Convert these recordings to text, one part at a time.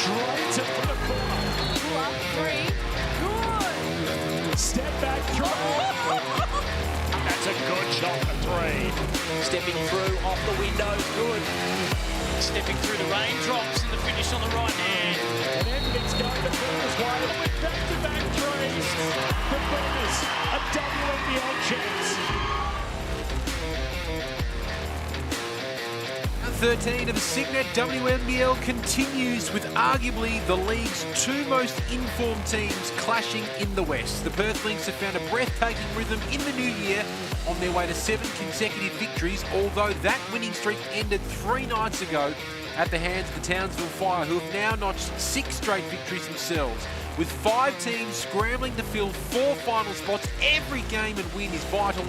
Straight to the corner. Bola, three. Good. Step back three. That's a good shot for three. Stepping through off the window, good. Stepping through the raindrops and the finish on the right hand. And everything's going the Boomers' way with back-to-back threes. The Boomers, a WNBL chance. 13 of the Cygnett WNBL continues with arguably the league's two most informed teams clashing in the West. The Perth Lynx have found a breathtaking rhythm in the new year on their way to 7 consecutive victories, although that winning streak ended 3 nights ago at the hands of the Townsville Fire, who have now notched 6 straight victories themselves. With 5 teams scrambling to fill 4 final spots, every game and win is vital,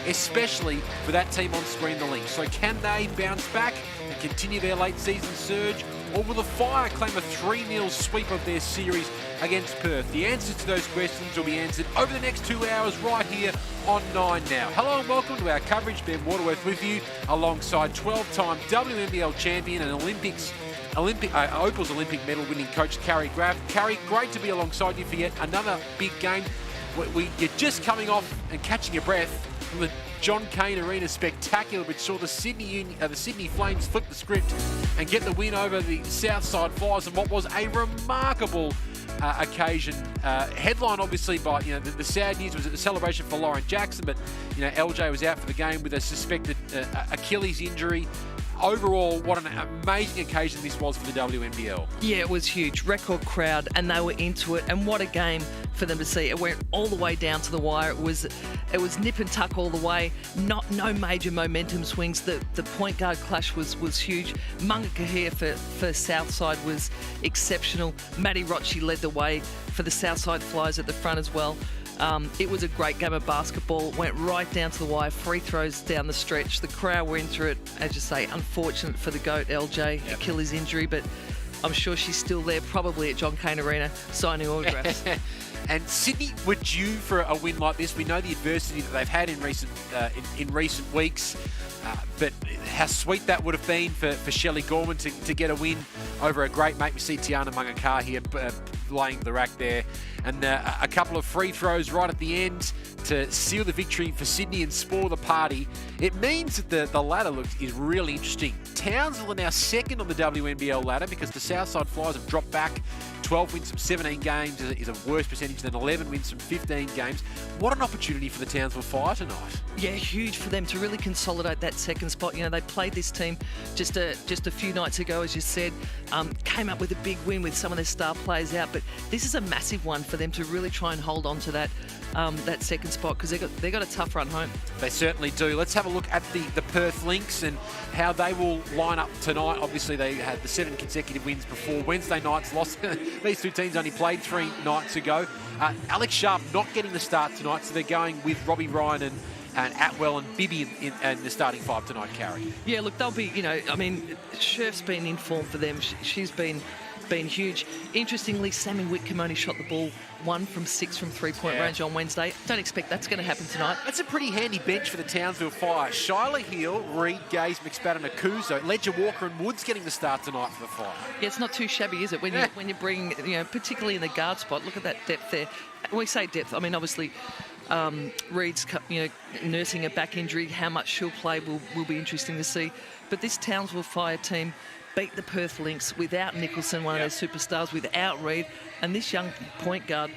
especially for that team on screen, the Lynx. So can they bounce back and continue their late season surge, or will the Fire claim a 3-0 sweep of their series against Perth? The answers to those questions will be answered over the next 2 hours right here on 9 Now. Hello and welcome to our coverage. Ben Waterworth with you alongside 12-time WNBL champion and Opal's Olympic medal winning coach Carrie Graff. Carrie, great to be alongside you for yet another big game. You're just coming off and catching your breath from the John Cain Arena spectacular, which saw the Sydney Flames flip the script and get the win over the Southside Flyers in what was a remarkable occasion. Headline obviously by the sad news was a celebration for Lauren Jackson, but LJ was out for the game with a suspected Achilles injury. Overall, what an amazing occasion this was for the WNBL. Yeah, it was huge. Record crowd, and they were into it. And what a game for them to see. It went all the way down to the wire. It was nip and tuck all the way. No major momentum swings. The point guard clash was huge. Munga Kahia for Southside was exceptional. Maddie Rocci led the way for the Southside Flyers at the front as well. It was a great game of basketball. Went right down to the wire. Free throws down the stretch. The crowd were into it. As you say, unfortunate for the GOAT, LJ, Achilles injury, but I'm sure she's still there, probably at John Cain Arena, signing autographs. And Sydney were due for a win like this. We know the adversity that they've had in recent weeks, but how sweet that would have been for Shelley Gorman to get a win over a great mate. We see Tiana Mangakar here laying the rack there, and a couple of free throws right at the end to seal the victory for Sydney and spoil the party. It means that the ladder is really interesting. Townsville are now second on the WNBL ladder because the Southside Flyers have dropped back. 12 wins from 17 games is a worse percentage than 11 wins from 15 games. What an opportunity for the Townsville Fire tonight. Yeah, huge for them to really consolidate that second spot. They played this team just a few nights ago, as you said. Came up with a big win with some of their star players out, but this is a massive one for them to really try and hold on to that second spot, because they got a tough run home. They certainly do. Let's have a look at the Perth Lynx and how they will line up tonight. Obviously, they had the 7 consecutive wins before. Wednesday night's loss. These two teams only played 3 nights ago. Alex Sharp not getting the start tonight, so they're going with Robbie Ryan and Atwell and Bibby in the starting 5 tonight, Carrie. Yeah, look, they'll be, Sherf's been in form for them. She's been huge. Interestingly, Sammy Whitcomb only shot the ball 1 from 6 from three-point range on Wednesday. Don't expect that's going to happen tonight. That's a pretty handy bench for the Townsville Fire. Shyla Hill, Reed, Gaze, McSpadden, Akuzo, Ledger Walker and Woods getting the start tonight for the Fire. Yeah, it's not too shabby, is it? When you bring, particularly in the guard spot, look at that depth there. When we say depth, I mean, obviously, Reed's, nursing a back injury. How much she'll play will be interesting to see. But this Townsville Fire team beat the Perth Lynx without Nicholson, one of their superstars, without Reed. And this young point guard,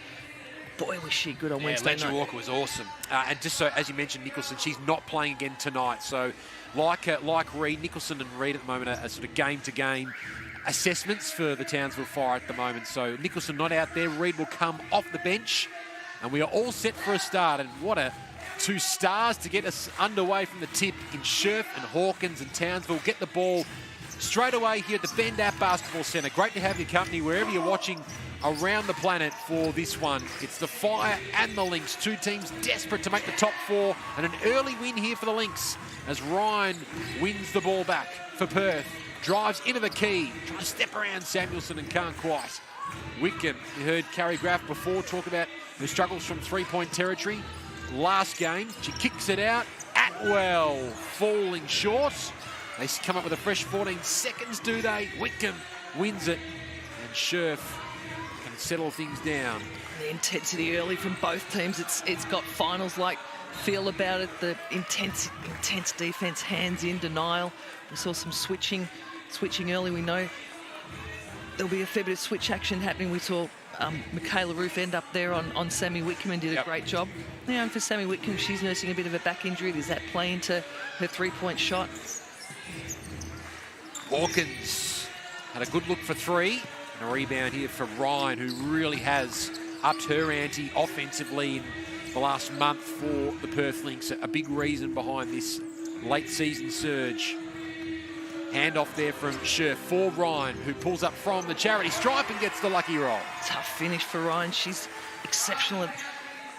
boy, was she good on Wednesday night. Walker was awesome. And just so, as you mentioned, Nicholson, she's not playing again tonight. So like Reed, Nicholson and Reed at the moment are sort of game-to-game assessments for the Townsville Fire at the moment. So Nicholson not out there. Reed will come off the bench. And we are all set for a start. And what a 2 stars to get us underway from the tip in Scherf and Hawkins and Townsville. Get the ball straight away here at the Bendat Basketball Centre. Great to have your company wherever you're watching around the planet for this one. It's the Fire and the Lynx, 2 teams desperate to make the top 4, and an early win here for the Lynx as Ryan wins the ball back for Perth. Drives into the key, trying to step around Samuelson and can't quite. Whitcomb, you heard Carrie Graff before talk about her struggles from 3-point territory. Last game, she kicks it out. Atwell falling short. They come up with a fresh 14 seconds, do they? Whitcomb wins it. Scherf can settle things down. The intensity early from both teams. It's got finals-like feel about it. The intense defense, hands in, denial. We saw some switching early. We know there'll be a fair bit of switch action happening. We saw Michaela Roof end up there on Sammy Whitcomb and did a great job. And for Sammy Whitcomb, she's nursing a bit of a back injury. Does that play into her three-point shot? Hawkins had a good look for three. And a rebound here for Ryan, who really has upped her ante offensively in the last month for the Perth Lynx. A big reason behind this late season surge. Handoff there from Scherf for Ryan, who pulls up from the charity stripe and gets the lucky roll. Tough finish for Ryan. She's exceptional at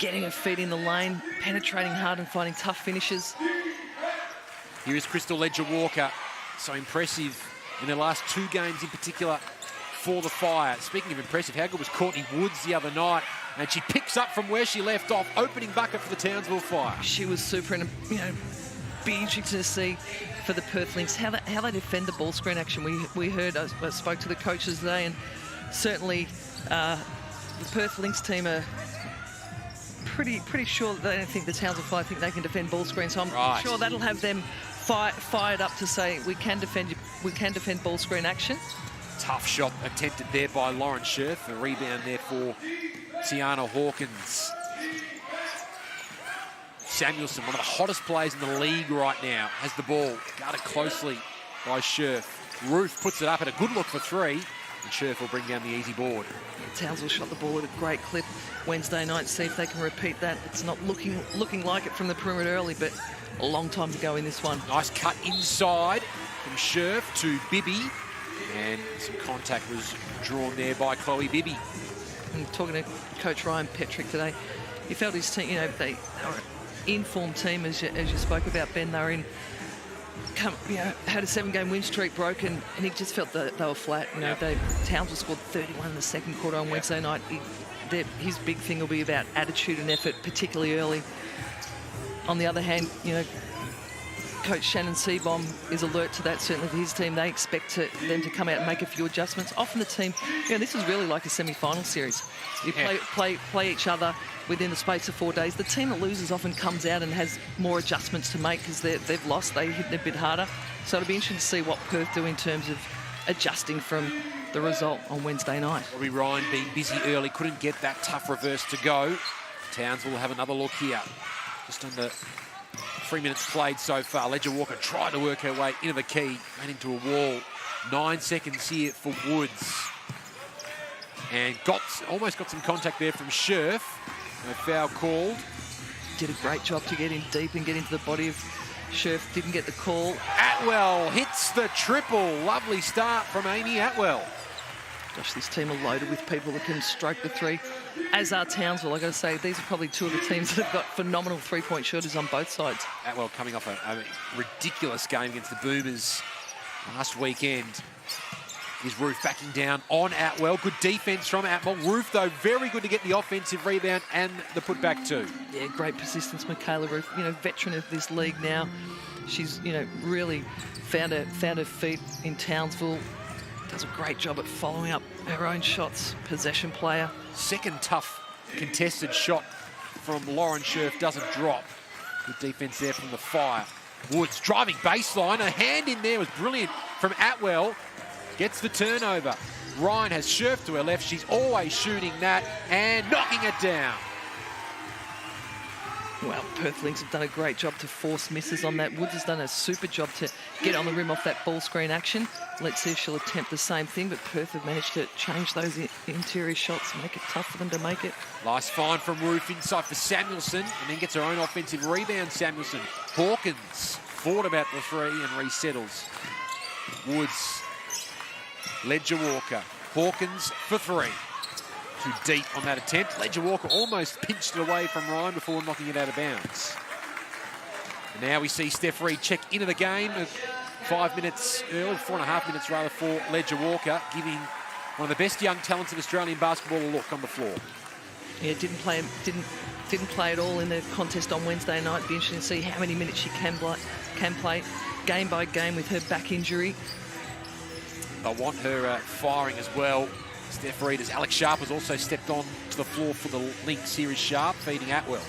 getting her feet in the lane, penetrating hard and finding tough finishes. Here is Crystal Ledger-Walker. So impressive in their last two games in particular for the Fire. Speaking of impressive, how good was Courtney Woods the other night? And she picks up from where she left off, opening bucket for the Townsville Fire. She was super, and be interesting to see for the Perth Lynx how they defend the ball screen action. We heard, I spoke to the coaches today, and certainly the Perth Lynx team are pretty sure that they don't think the Townsville Fire think they can defend ball screens. So I'm sure that'll have them fired up to say we can defend ball screen action. Tough shot attempted there by Lauren Scherf. A rebound there for Tiana Hawkins. Samuelson, one of the hottest players in the league right now, has the ball guarded closely by Scherf. Ruth puts it up at a good look for three, and Scherf will bring down the easy board. Townsville shot the ball at a great clip Wednesday night. See if they can repeat that. It's not looking like it from the perimeter early, but a long time to go in this one. Nice cut inside from Scherf to Bibby, and some contact was drawn there by Chloe Bibby. And talking to Coach Ryan Petrick today, he felt his team, they were an in-form team, as you spoke about, Ben. They were had a 7-game win streak broken, and he just felt that they were flat. Townsville scored 31 in the second quarter on Wednesday night. His big thing will be about attitude and effort, particularly early. On the other hand, Coach Shannon Seabohm is alert to that. Certainly for his team, they expect them to come out and make a few adjustments. Often the team, this is really like a semi-final series. You play each other within the space of 4 days. The team that loses often comes out and has more adjustments to make because they've lost. They hit it a bit harder. So it'll be interesting to see what Perth do in terms of adjusting from the result on Wednesday night. Robbie Ryan being busy early, couldn't get that tough reverse to go. Townsville will have another look here. Just under 3 minutes played so far. Ledger-Walker tried to work her way into the key, ran into a wall. 9 seconds here for Woods. And almost got some contact there from Scherf. No foul called. Did a great job to get in deep and get into the body of Scherf. Didn't get the call. Atwell hits the triple. Lovely start from Amy Atwell. Gosh, this team are loaded with people that can stroke the three, as are Townsville. I've got to say, these are probably two of the teams that have got phenomenal three-point shooters on both sides. Atwell coming off a ridiculous game against the Boomers last weekend. Is Ruth backing down on Atwell. Good defense from Atwell. Ruth, though, very good to get the offensive rebound and the putback too. Yeah, great persistence, Michaela Ruth. Veteran of this league now. She's, really found her feet in Townsville. Does a great job at following up her own shots. Possession player. Second tough contested shot from Lauren Scherf doesn't drop. Good defense there from the Fire. Woods driving baseline. A hand in there was brilliant from Atwell. Gets the turnover. Ryan has Scherf to her left. She's always shooting that and knocking it down. Well, Perth Lynx have done a great job to force misses on that. Woods has done a super job to get on the rim off that ball screen action. Let's see if she'll attempt the same thing, but Perth have managed to change those interior shots and make it tough for them to make it. Nice find from Ruth inside for Samuelson, and then gets her own offensive rebound, Samuelson. Hawkins thought about the three and resettles. Woods, Ledger-Walker, Hawkins for three. Too deep on that attempt. Ledger-Walker almost pinched it away from Ryan before knocking it out of bounds. And now we see Steph Reid check into the game 5 minutes early, 4.5 minutes rather, for Ledger-Walker, giving one of the best young talents in Australian basketball a look on the floor. Yeah, didn't play at all in the contest on Wednesday night. Be interesting to see how many minutes she can play game by game with her back injury. I want her firing as well. Steph Reed, as Alex Sharp has also stepped on to the floor for the Lynx. Here is Sharp feeding Atwell.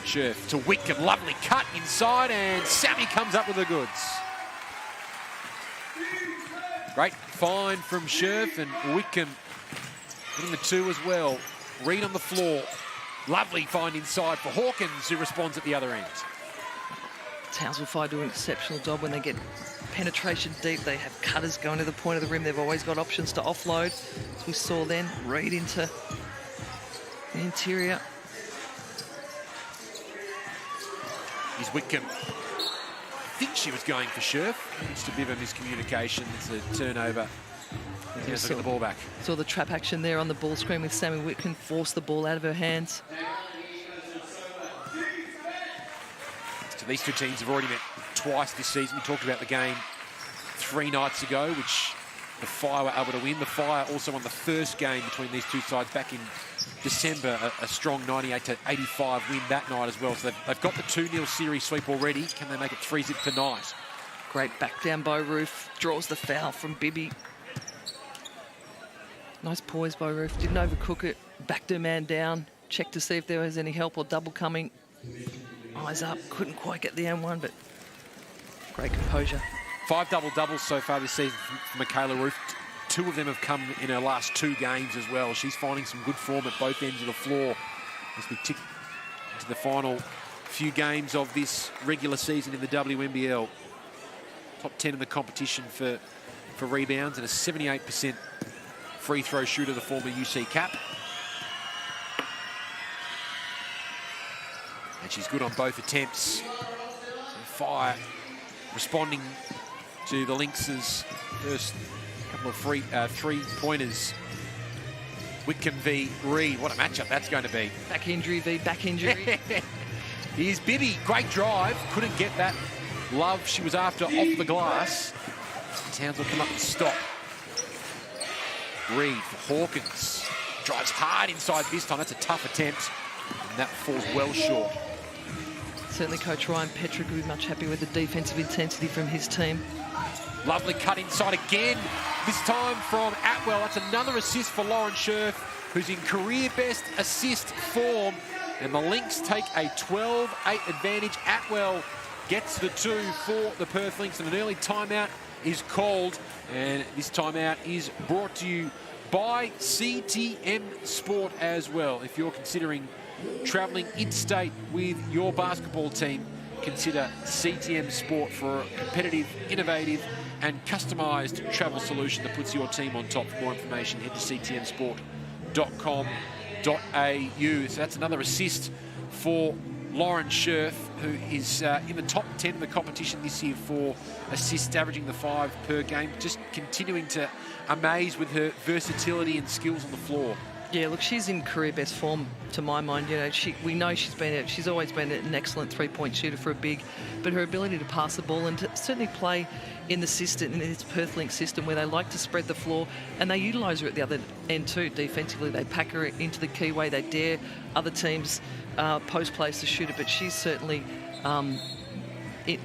Scherf to Whitcomb, lovely cut inside, and Sammy comes up with the goods. Great find from Scherf, and Whitcomb getting the two as well. Reed on the floor, lovely find inside for Hawkins, who responds at the other end. Townsville Fire do an exceptional job when they get penetration deep. They have cutters going to the point of the rim. They've always got options to offload. As we saw then, Reed into the interior. Here's Whitcomb. I think she was going for Scherf. Just a bit of a miscommunication. It's a turnover. He's looking at the ball back. Saw the trap action there on the ball screen with Sammy Whitcomb, forced the ball out of her hands. So these two teams have already met twice this season. We talked about the game 3 nights ago, which the Fire were able to win. The Fire also won the first game between these two sides back in December, a strong 98-85 win that night as well. So they've got the 2-0 series sweep already. Can they make it 3-zip tonight? Great back down by Roof, draws the foul from Bibby. Nice poise by Roof, didn't overcook it. Backed her man down, checked to see if there was any help or double coming. Eyes up, couldn't quite get the M1, but great composure. 5 double-doubles so far this season from Michaela Roof. 2 of them have come in her last 2 games as well. She's finding some good form at both ends of the floor as we tick to the final few games of this regular season in the WNBL. Top 10 in the competition for rebounds, and a 78% free throw shooter, the former UC cap. And she's good on both attempts. So Fire responding to the Lynx's first couple of three-pointers. Whitcomb v Reed. What a matchup that's going to be. Back injury v back injury. Here's Bibby. Great drive. Couldn't get that love she was after off the glass. Townsville come up and stop. Reed for Hawkins. Drives hard inside this time. That's a tough attempt. And that falls well short. Certainly Coach Ryan Petrick will be much happy with the defensive intensity from his team. Lovely cut inside again. This time from Atwell. That's another assist for Lauren Scherf, who's in career best assist form. And the Lynx take a 12-8 advantage. Atwell gets the 2 for the Perth Lynx, and an early timeout is called. And this timeout is brought to you by CTM Sport as well. If you're considering travelling interstate with your basketball team, consider CTM Sport for a competitive, innovative and customised travel solution that puts your team on top. For more information, head to ctmsport.com.au. So that's another assist for Lauren Scherf, who is in the top 10 of the competition this year for assists, averaging the 5 per game. Just continuing to amaze with her versatility and skills on the floor. Yeah, look, she's in career best form to my mind. You know, we know she's always been an excellent 3-point shooter for a big, but her ability to pass the ball and to certainly play in the system, in this Perth Lynx system, where they like to spread the floor, and they utilise her at the other end too. Defensively, they pack her into the key way. They dare other teams post plays to shoot it, but she's certainly,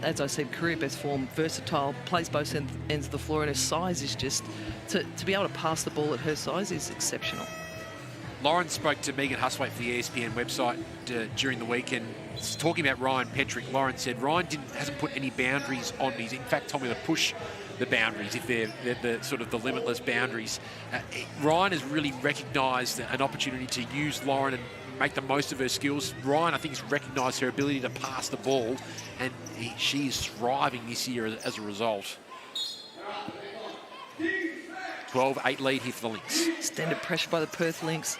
as I said, career best form, versatile, plays both ends of the floor, and her size is just to be able to pass the ball at her size is exceptional. Lauren spoke to Megan Huswaite for the ESPN website during the week, and talking about Ryan Petrick. Lauren said Ryan hasn't put any boundaries on me. He's in fact told me to push the boundaries if they're the sort of the limitless boundaries. Ryan has really recognised an opportunity to use Lauren and make the most of her skills. Ryan, I think, has recognised her ability to pass the ball, and she is thriving this year as a result. 12-8 lead here for the Lynx. Extended pressure by the Perth Lynx.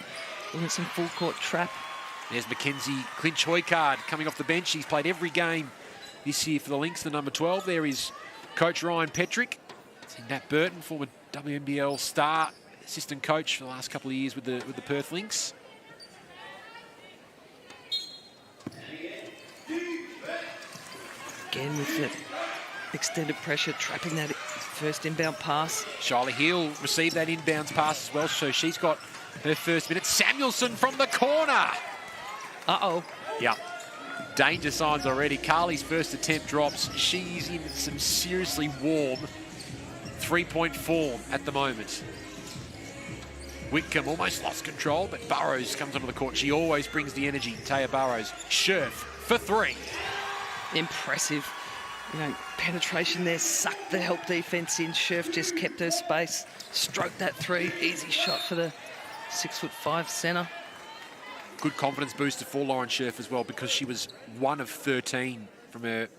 Looking at some full court trap. There's Mackenzie Clinch-Hoycard coming off the bench. He's played every game this year for the Lynx, the number 12. There is Coach Ryan Petrick. Nat Burton, former WNBL star, assistant coach for the last couple of years with the Perth Lynx. Again with the extended pressure, trapping that first inbound pass. Shyla Hill received that inbounds pass as well, so she's got her first minute. Samuelson from the corner. Uh-oh. Yeah. Danger signs already. Carly's first attempt drops. She's in some seriously warm 3-point form at the moment. Whitcomb almost lost control, but Burrows comes onto the court. She always brings the energy. Taya Burrows. Scherf for three. Impressive. Penetration there, sucked the help defence in. Scherf just kept her space, stroked that three. Easy shot for the 6'5" centre. Good confidence booster for Lauren Scherf as well, because she was 1 of 13 from her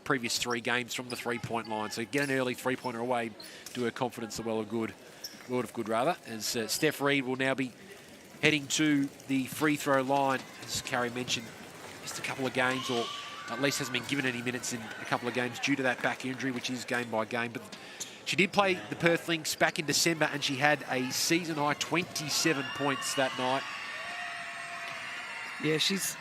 previous 3 games from the three-point line. So get an early three-pointer away, do her confidence the world of good, as Steph Reid will now be heading to the free throw line. As Carrie mentioned, missed a couple of games, or at least hasn't been given any minutes in a couple of games due to that back injury, which is game by game. But she did play the Perth Lynx back in December, and she had a season-high 27 points that night. Yeah, she's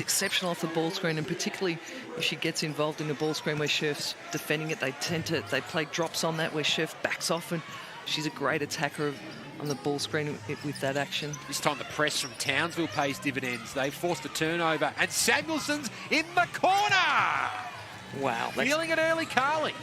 exceptional off the ball screen, and particularly if she gets involved in the ball screen where Scherf's defending it, they play drops on that where Scherf backs off, and she's a great attacker on the ball screen with that action. This time the press from Townsville pays dividends. They forced a turnover, and Samuelson's in the corner! Wow. Feeling an early Carly.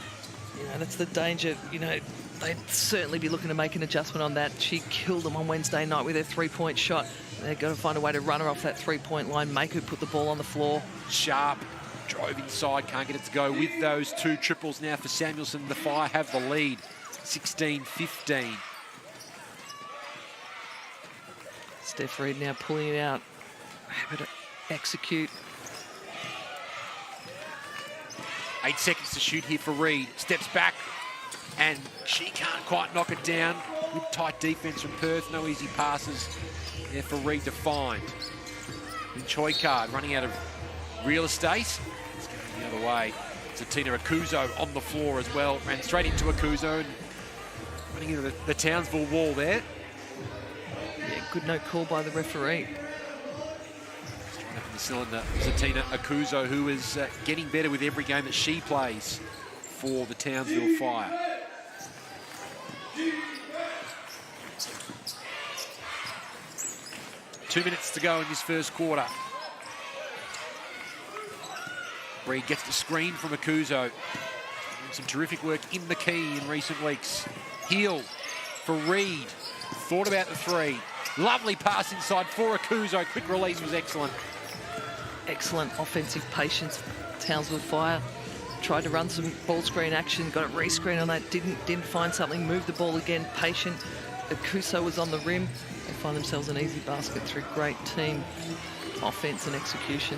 That's the danger. They'd certainly be looking to make an adjustment on that. She killed them on Wednesday night with her three-point shot. They've got to find a way to run her off that three-point line, make her put the ball on the floor. Sharp drove inside, can't get it to go. With those 2 triples now for Samuelson, the Fire have the lead, 16-15. Steph Reid now pulling it out, able to execute. 8 seconds to shoot here for Reid. Steps back, and she can't quite knock it down. Good tight defense from Perth. No easy passes there for Reid to find. And Choi Card running out of real estate. It's going the other way. So Tina Akuzo on the floor as well. Ran straight into Akuzo and running into the Townsville wall there. Yeah, good no call by the referee. Straight up in the cylinder, Zatina Akuzo, who is getting better with every game that she plays for the Townsville Fire. Two minutes to go in this first quarter. Reid gets the screen from Akuzo. Some terrific work in the key in recent weeks. Heel for Reid. Thought about the three. Lovely pass inside for Akuzo. Quick release was excellent. Excellent offensive patience. Townsville Fire tried to run some ball screen action, got a re-screen on that, didn't find something, moved the ball again, patient. Akuzo was on the rim. They find themselves an easy basket through great team offense and execution.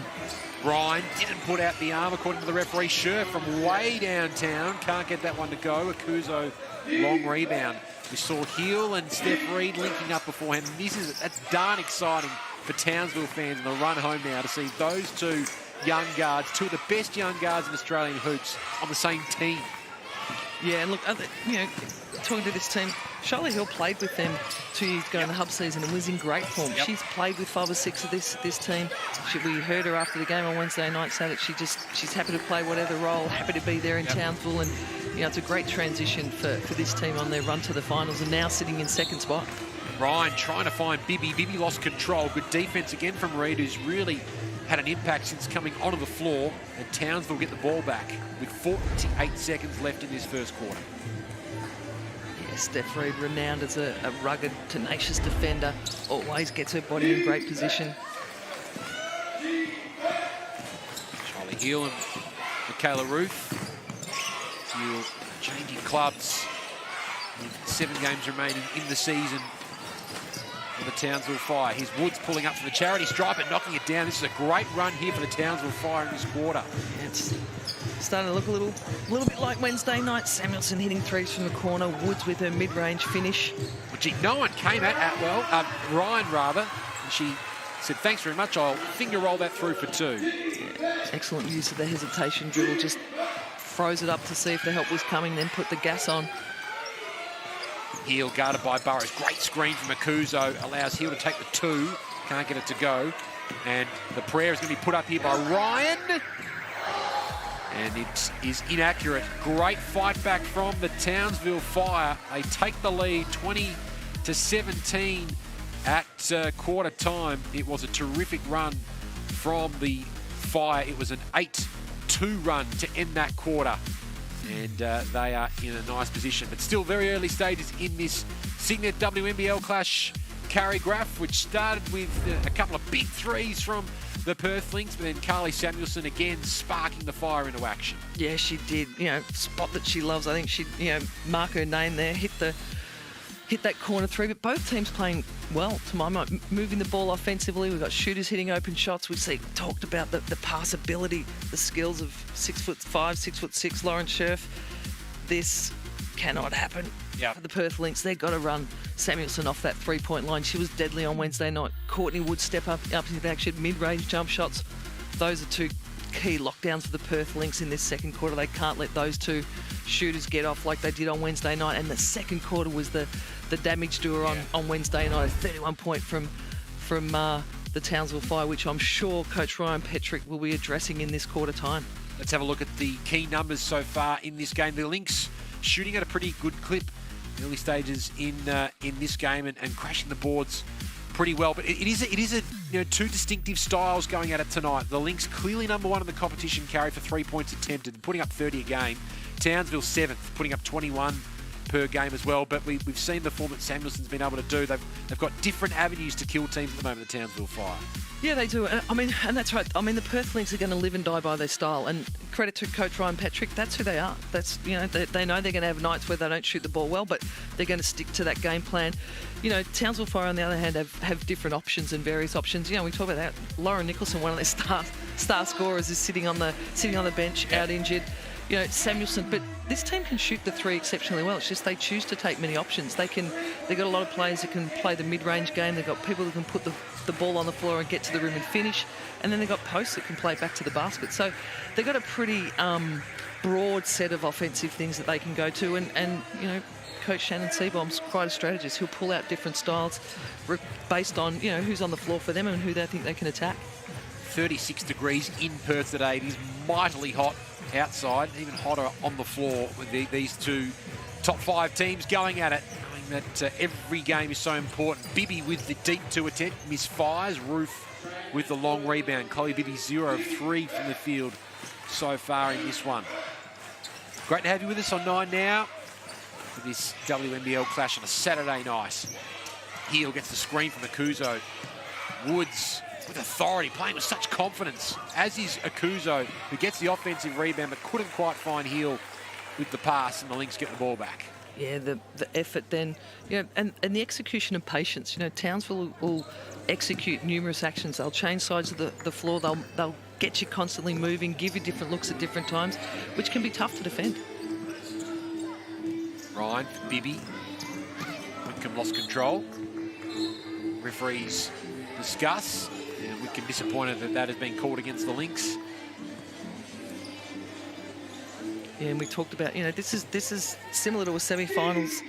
Ryan didn't put out the arm according to the referee. Scherf from way downtown, can't get that one to go. Akuzo, long rebound. We saw Heel and Steph Reid linking up beforehand. That's darn exciting for Townsville fans in the run home now to see those 2 young guards, 2 of the best young guards in Australian hoops, on the same team. Yeah, and look, talking to this team, Charlotte Hill played with them 2 years ago in the hub season and was in great form. She's played with 5 or 6 of this team. We heard her after the game on Wednesday night say that she's happy to play whatever role, happy to be there in Townsville, and it's a great transition for this team on their run to the finals, and now sitting in second spot. Ryan trying to find Bibby. Bibby lost control. Good defense again from Reid, who's really had an impact since coming onto the floor, and Townsville get the ball back with 48 seconds left in this first quarter. Yeah, Steph Reid, renowned as a rugged, tenacious defender, always gets her body in great position. Charlie Heel and Michaela Ruth. Heel changing clubs with 7 games remaining in the season for the Townsville Fire. Here's Woods pulling up from the charity stripe and knocking it down. This is a great run here for the Townsville Fire in this quarter. It's starting to look a little bit like Wednesday night. Samuelson hitting threes from the corner. Woods with her mid-range finish. Which no one came at Ryan rather. And she said, thanks very much, I'll finger roll that through for 2. Yeah, excellent use of the hesitation dribble. Just froze it up to see if the help was coming, then put the gas on. Heel guarded by Burrows. Great screen from Akuzo. Allows Heel to take the 2. Can't get it to go. And the prayer is going to be put up here by Ryan. And it is inaccurate. Great fight back from the Townsville Fire. They take the lead 20-17 at quarter time. It was a terrific run from the Fire. It was an 8-2 run to end that quarter. And they are in a nice position, but still very early stages in this Cygnett WNBL clash choreograph, which started with a couple of big threes from the Perth Lynx, but then Carly Samuelson again sparking the fire into action. Yeah, she did. Spot that she loves. I think she, mark her name there, hit that corner three. But both teams playing well, to my mind, moving the ball offensively. We've got shooters hitting open shots. We talked about the passability, the skills of 6'5", 6'6" Lauren Scherf. This cannot happen. Yeah. For the Perth Lynx, they've got to run Samuelson off that three-point line. She was deadly on Wednesday night. Courtney Wood step up into the action, mid-range jump shots. Those are two key lockdowns for the Perth Lynx in this second quarter. They can't let those two shooters get off like they did on Wednesday night. And the second quarter was the damage doer on Wednesday night. A 31-point from the Townsville Fire, which I'm sure Coach Ryan Petrick will be addressing in this quarter time. Let's have a look at the key numbers so far in this game. The Lynx shooting at a pretty good clip early stages in this game and crashing the boards pretty well. But it is two distinctive styles going at it tonight. The Lynx clearly number one in the competition carry for 3 points attempted, putting up 30 a game. Townsville 7th, putting up 21 per game as well. But we've seen the form that Samuelson's been able to do. They've got different avenues to kill teams at the moment, the Townsville Fire. Yeah, they do. And that's right. The Perth Lynx are going to live and die by their style. And credit to Coach Ryan Petrick, that's who they are. That's they know they're going to have nights where they don't shoot the ball well, but they're going to stick to that game plan. Townsville Fire, on the other hand, have different options and various options. We talk about that. Lauren Nicholson, one of their star scorers, is sitting on the bench, out injured. Samuelson, but this team can shoot the three exceptionally well. It's just they choose to take many options. They've got a lot of players that can play the mid-range game. They've got people that can put the ball on the floor and get to the rim and finish. And then they've got posts that can play back to the basket. So they've got a pretty broad set of offensive things that they can go to. And Coach Shannon Seabomb's quite a strategist. He'll pull out different styles based on, who's on the floor for them and who they think they can attack. 36 degrees in Perth today. It is mightily hot outside, even hotter on the floor with these two top five teams going at it. Knowing that every game is so important. Bibby with the deep two attempt, misfires. Roof with the long rebound. Chloe Bibby 0 of 3 from the field so far in this one. Great to have you with us on 9 now for this WNBL clash on a Saturday night. Heel gets the screen from Akuzo. Woods with authority, playing with such confidence, as is Akuzo, who gets the offensive rebound but couldn't quite find Heel with the pass, and the Lynx get the ball back. Yeah, the effort then, and the execution and patience. Townsville will execute numerous actions. They'll change sides of the floor. They'll get you constantly moving, give you different looks at different times, which can be tough to defend. Ryan, Bibby. Whitcomb lost control. Referees discuss. And Whitcomb disappointed that has been called against the Lynx. Yeah, and we talked about, this is similar to a semi-finals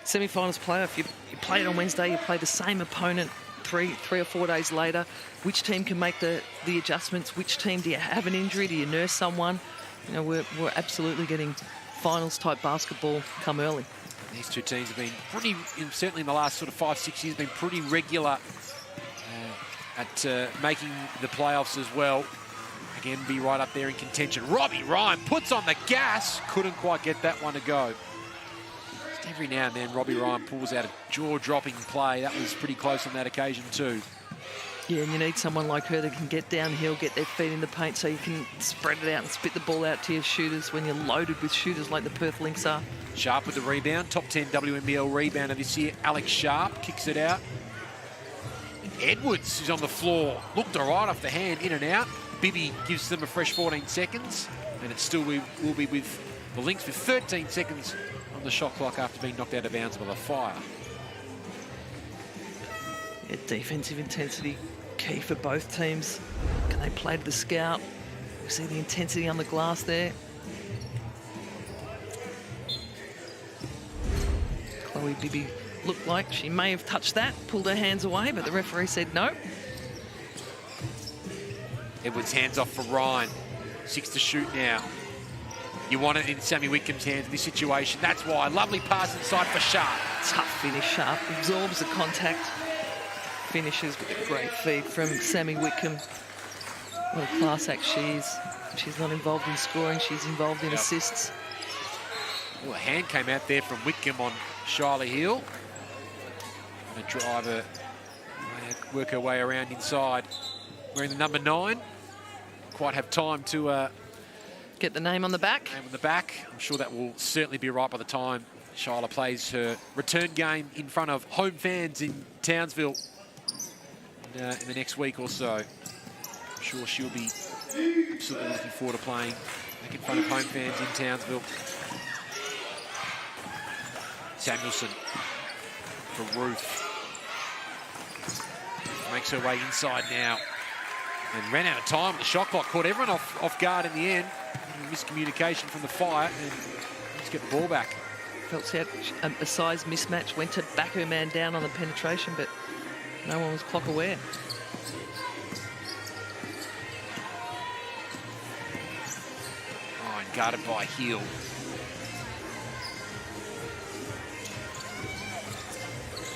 playoff. You play it on Wednesday, you play the same opponent three or 4 days later. Which team can make the adjustments? Which team, do you have an injury? Do you nurse someone? We're absolutely getting finals-type basketball come early. These two teams have been pretty, certainly in the last sort of 5-6 years, been pretty regular at making the playoffs as well. Again, be right up there in contention. Robbie Ryan puts on the gas. Couldn't quite get that one to go. Just every now and then, Robbie Ryan pulls out a jaw-dropping play. That was pretty close on that occasion too. Yeah, and you need someone like her that can get downhill, get their feet in the paint so you can spread it out and spit the ball out to your shooters when you're loaded with shooters like the Perth Lynx are. Sharp with the rebound. Top 10 WNBL rebounder this year. Alex Sharp kicks it out. And Edwards is on the floor. Looked all right off the hand, in and out. Bibby gives them a fresh 14 seconds. And it still will be with the Lynx with 13 seconds on the shot clock after being knocked out of bounds by the Fire. Yeah, defensive intensity key for both teams. Can they play to the scout? You see the intensity on the glass there. Chloe Bibby looked like she may have touched that, pulled her hands away, but the referee said no. Edwards hands off for Ryan. 6 to shoot now. You want it in Sammy Whitcomb's hands in this situation. That's why. Lovely pass inside for Sharp. Tough finish, Sharp. Absorbs the contact. Finishes with a great feed from Sammy Whitcomb. What a class act she is. She's not involved in scoring, she's involved in assists. Well, a hand came out there from Whitcomb on Shiley Hill. Gonna drive her, work her way around inside. Wearing the number 9. Quite have time to get the name on the back. Name on the back. I'm sure that will certainly be right by the time Shyla plays her return game in front of home fans in Townsville in the next week or so. I'm sure she'll be absolutely looking forward to playing back in front of home fans in Townsville. Samuelson for Ruth. Makes her way inside now. And ran out of time. The shot clock caught everyone off guard in the end. Miscommunication from the Fire, and let's get the ball back. Felt she had a size mismatch, went to back her man down on the penetration, but no one was clock aware. Oh, and guarded by Heel.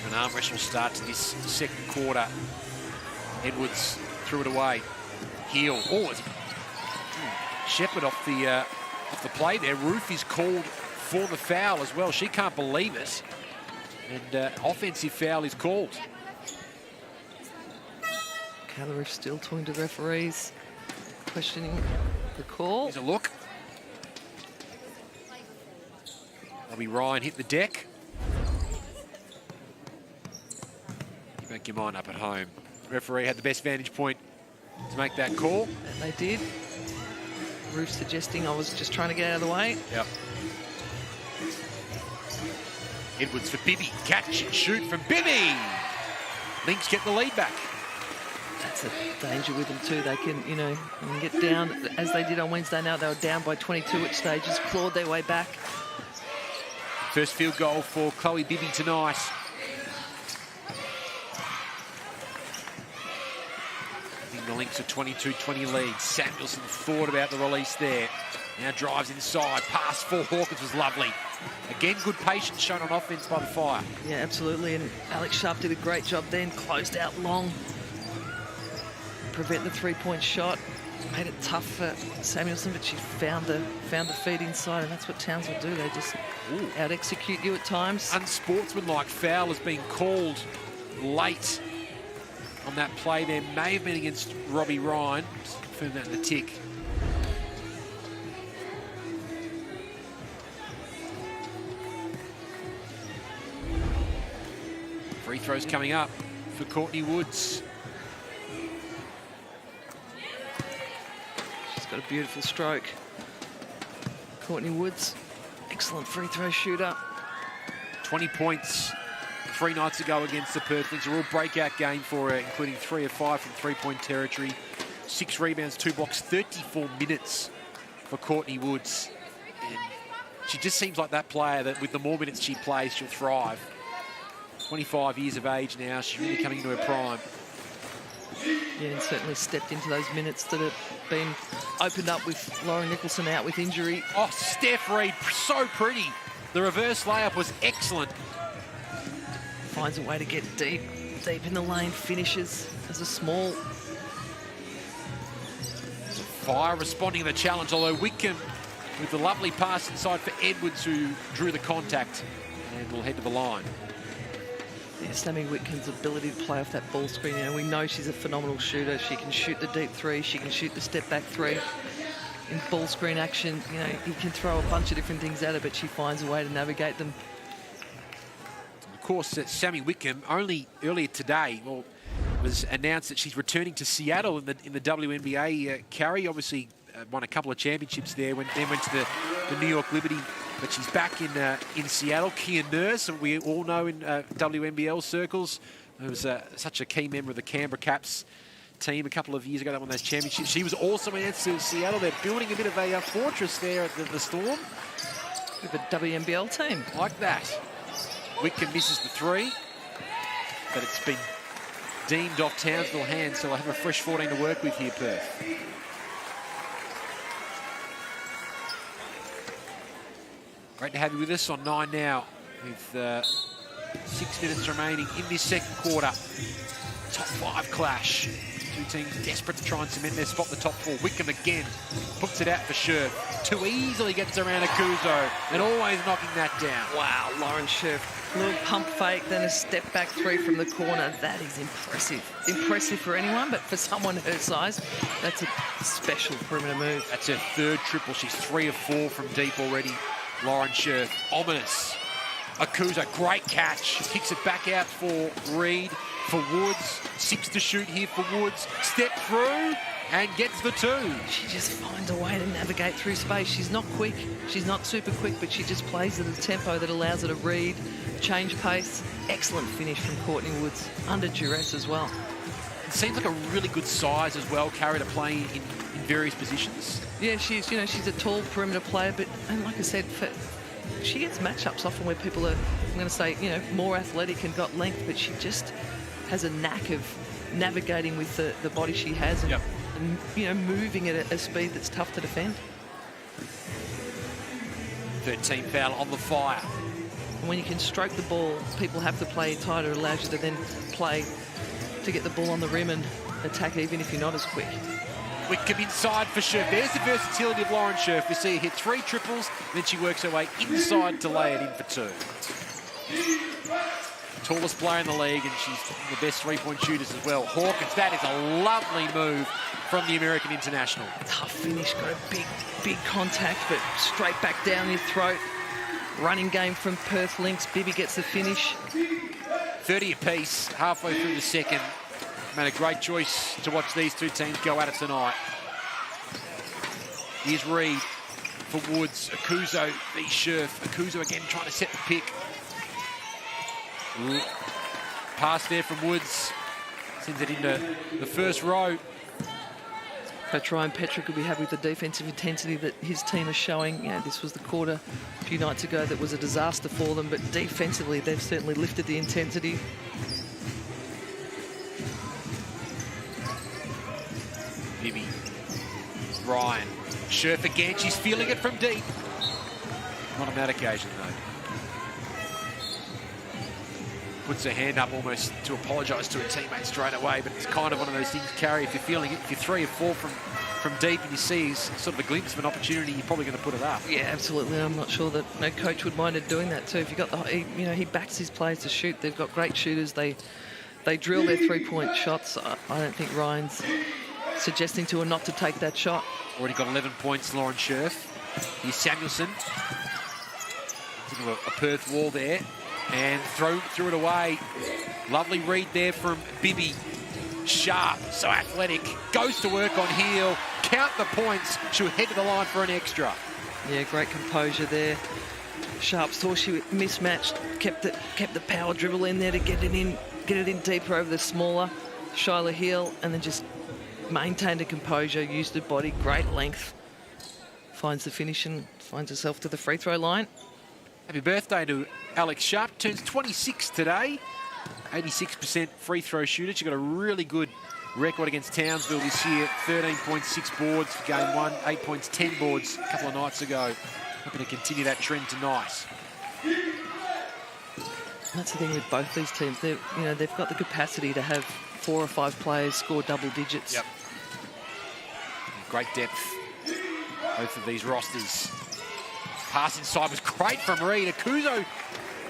An arm wrestle start to this second quarter. Edwards threw it away. Heel. Oh, it's Shepherd off the play there. Ruth is called for the foul as well. She can't believe it. And offensive foul is called. Calariff still talking to referees, questioning the call. Here's a look. Bobby Ryan hit the deck. You make your mind up at home. Referee had the best vantage point to make that call. And they did. Ruth suggesting I was just trying to get out of the way. Yep. Edwards for Bibby. Catch and shoot from Bibby. Lynx get the lead back. That's a danger with them too. They can, you know, get down as they did on Wednesday night. They were down by 22 at stages, clawed their way back. First field goal for Chloe Bibby tonight. The Lynx a 22-20 lead. Samuelson thought about the release there. Now drives inside. Pass for Hawkins was lovely. Again, good patience shown on offense by the Fire. Yeah, absolutely. And Alex Sharp did a great job then. Closed out long. Prevent the three-point shot. Made it tough for Samuelson, but she found the feed inside, and that's what Townsville do. They just out-execute you at times. Unsportsmanlike foul has been called late on that play there. May have been against Robbie Ryan. Just confirm that in the tick. Free throws coming up for Courtney Woods. She's got a beautiful stroke. Courtney Woods, excellent free throw shooter. 20 points 3 nights ago against the Perth Lynx. A real breakout game for her, including 3 of 5 from three-point territory. 6 rebounds, 2 blocks, 34 minutes for Courtney Woods. And she just seems like that player that with the more minutes she plays, she'll thrive. 25 years of age now. She's really coming into her prime. Yeah, and certainly stepped into those minutes that have been opened up with Lauren Nicholson out with injury. Oh, Steph Reed, so pretty. The reverse layup was excellent. Finds a way to get deep in the lane, finishes as a small. Fire responding to the challenge, although Whitcomb with the lovely pass inside for Edwards, who drew the contact and will head to the line. Yeah, Sammy Whitcomb's ability to play off that ball screen. You know, we know she's a phenomenal shooter. She can shoot the deep three. She can shoot the step back three. In ball screen action, you know, you can throw a bunch of different things at her, but she finds a way to navigate them. Of course, Sammy Whitcomb only earlier today, well, was announced that she's returning to Seattle in the WNBA. Carrie obviously won a couple of championships there, then went to the New York Liberty, but she's back in Seattle. Kia Nurse, we all know in WNBL circles, was such a key member of the Canberra Caps team a couple of years ago that won those championships. She was also announced to Seattle. They're building a bit of a fortress there at the Storm. With a WNBL team. Like that. Whitcomb misses the three, but it's been deemed off Townsville hands, so they'll have a fresh 14 to work with here, Perth. Great to have you with us on 9 now, with 6 minutes remaining in this second quarter. Top 5 clash. Two teams desperate to try and cement their spot in the top four. Wickham again puts it out for Scherf. Too easily gets around Akuzo and always knocking that down. Wow, Lauren Scherf. Little pump fake, then a step back three from the corner. That is impressive. Impressive for anyone, but for someone her size, that's a special perimeter move. That's her third triple. She's 3 of 4 from deep already. Lauren Scherf, ominous. Akuzo, great catch. Kicks it back out for Reed, for Woods. 6 to shoot here for Woods. Step through and gets the 2. She just finds a way to navigate through space. She's not quick. She's not super quick, but she just plays at a tempo that allows her to read, change pace. Excellent finish from Courtney Woods, under duress as well. It seems like a really good size as well, Carrie, to play in various positions. Yeah, she's a tall perimeter player, but and like I said, she gets matchups often where people are, I'm going to say, more athletic and got length, but she just has a knack of navigating with the body she has and, and moving at a speed that's tough to defend. 13 foul on the fire. And when you can stroke the ball, people have to play tighter. It allows you to then play to get the ball on the rim and attack even if you're not as quick. Wickham inside for Scherf. There's the versatility of Lauren Scherf. We see her hit 3 triples, then she works her way inside to lay it in for 2. Tallest player in the league, and she's the best three-point shooters as well. Hawkins, that is a lovely move from the American international. Tough finish, got a big contact, but straight back down your throat. Running game from Perth Lynx. Bibby gets the finish. 30 apiece, halfway through the second. Made a great choice to watch these two teams go at it tonight. Here's Reed for Woods. Akuzo v Scherf. Akuzo again trying to set the pick. Pass there from Woods. Sends it into the first row. Coach Ryan Petrick will be happy with the defensive intensity that his team is showing. This was the quarter a few nights ago that was a disaster for them, but defensively they've certainly lifted the intensity. Bibby, Ryan, Scherf again. She's feeling it from deep. Not on that occasion though. Puts her hand up almost to apologise to her teammate straight away, but it's kind of one of those things, Carrie, if you're feeling it, if you're 3 or 4 from deep and you see sort of a glimpse of an opportunity, you're probably going to put it up. Yeah, absolutely. I'm not sure that no coach would mind it doing that too. If you got he backs his players to shoot. They've got great shooters. They drill their 3-point shots. I don't think Ryan's suggesting to her not to take that shot. Already got 11 points, Lauren Scherf. Here's Samuelson. Into a Perth wall there. And threw it away. Lovely read there from Bibby. Sharp, so athletic. Goes to work on heel. Count the points. She'll head to the line for an extra. Yeah, great composure there. Sharp saw she mismatched. Kept the power dribble in there to get it in deeper over the smaller Shyla Heel, and then just maintained a composure. Used her body, great length. Finds the finish and finds herself to the free throw line. Happy birthday to Alex Sharp. Turns 26 today. 86% free throw shooter. She got a really good record against Townsville this year. 13.6 boards for game 1. 8 points, 10 boards a couple of nights ago. Hoping to continue that trend tonight. That's the thing with both these teams. They've got the capacity to have 4 or 5 players score double digits. Yep. Great depth. Both of these rosters. Pass inside was great from Reed. Akuzo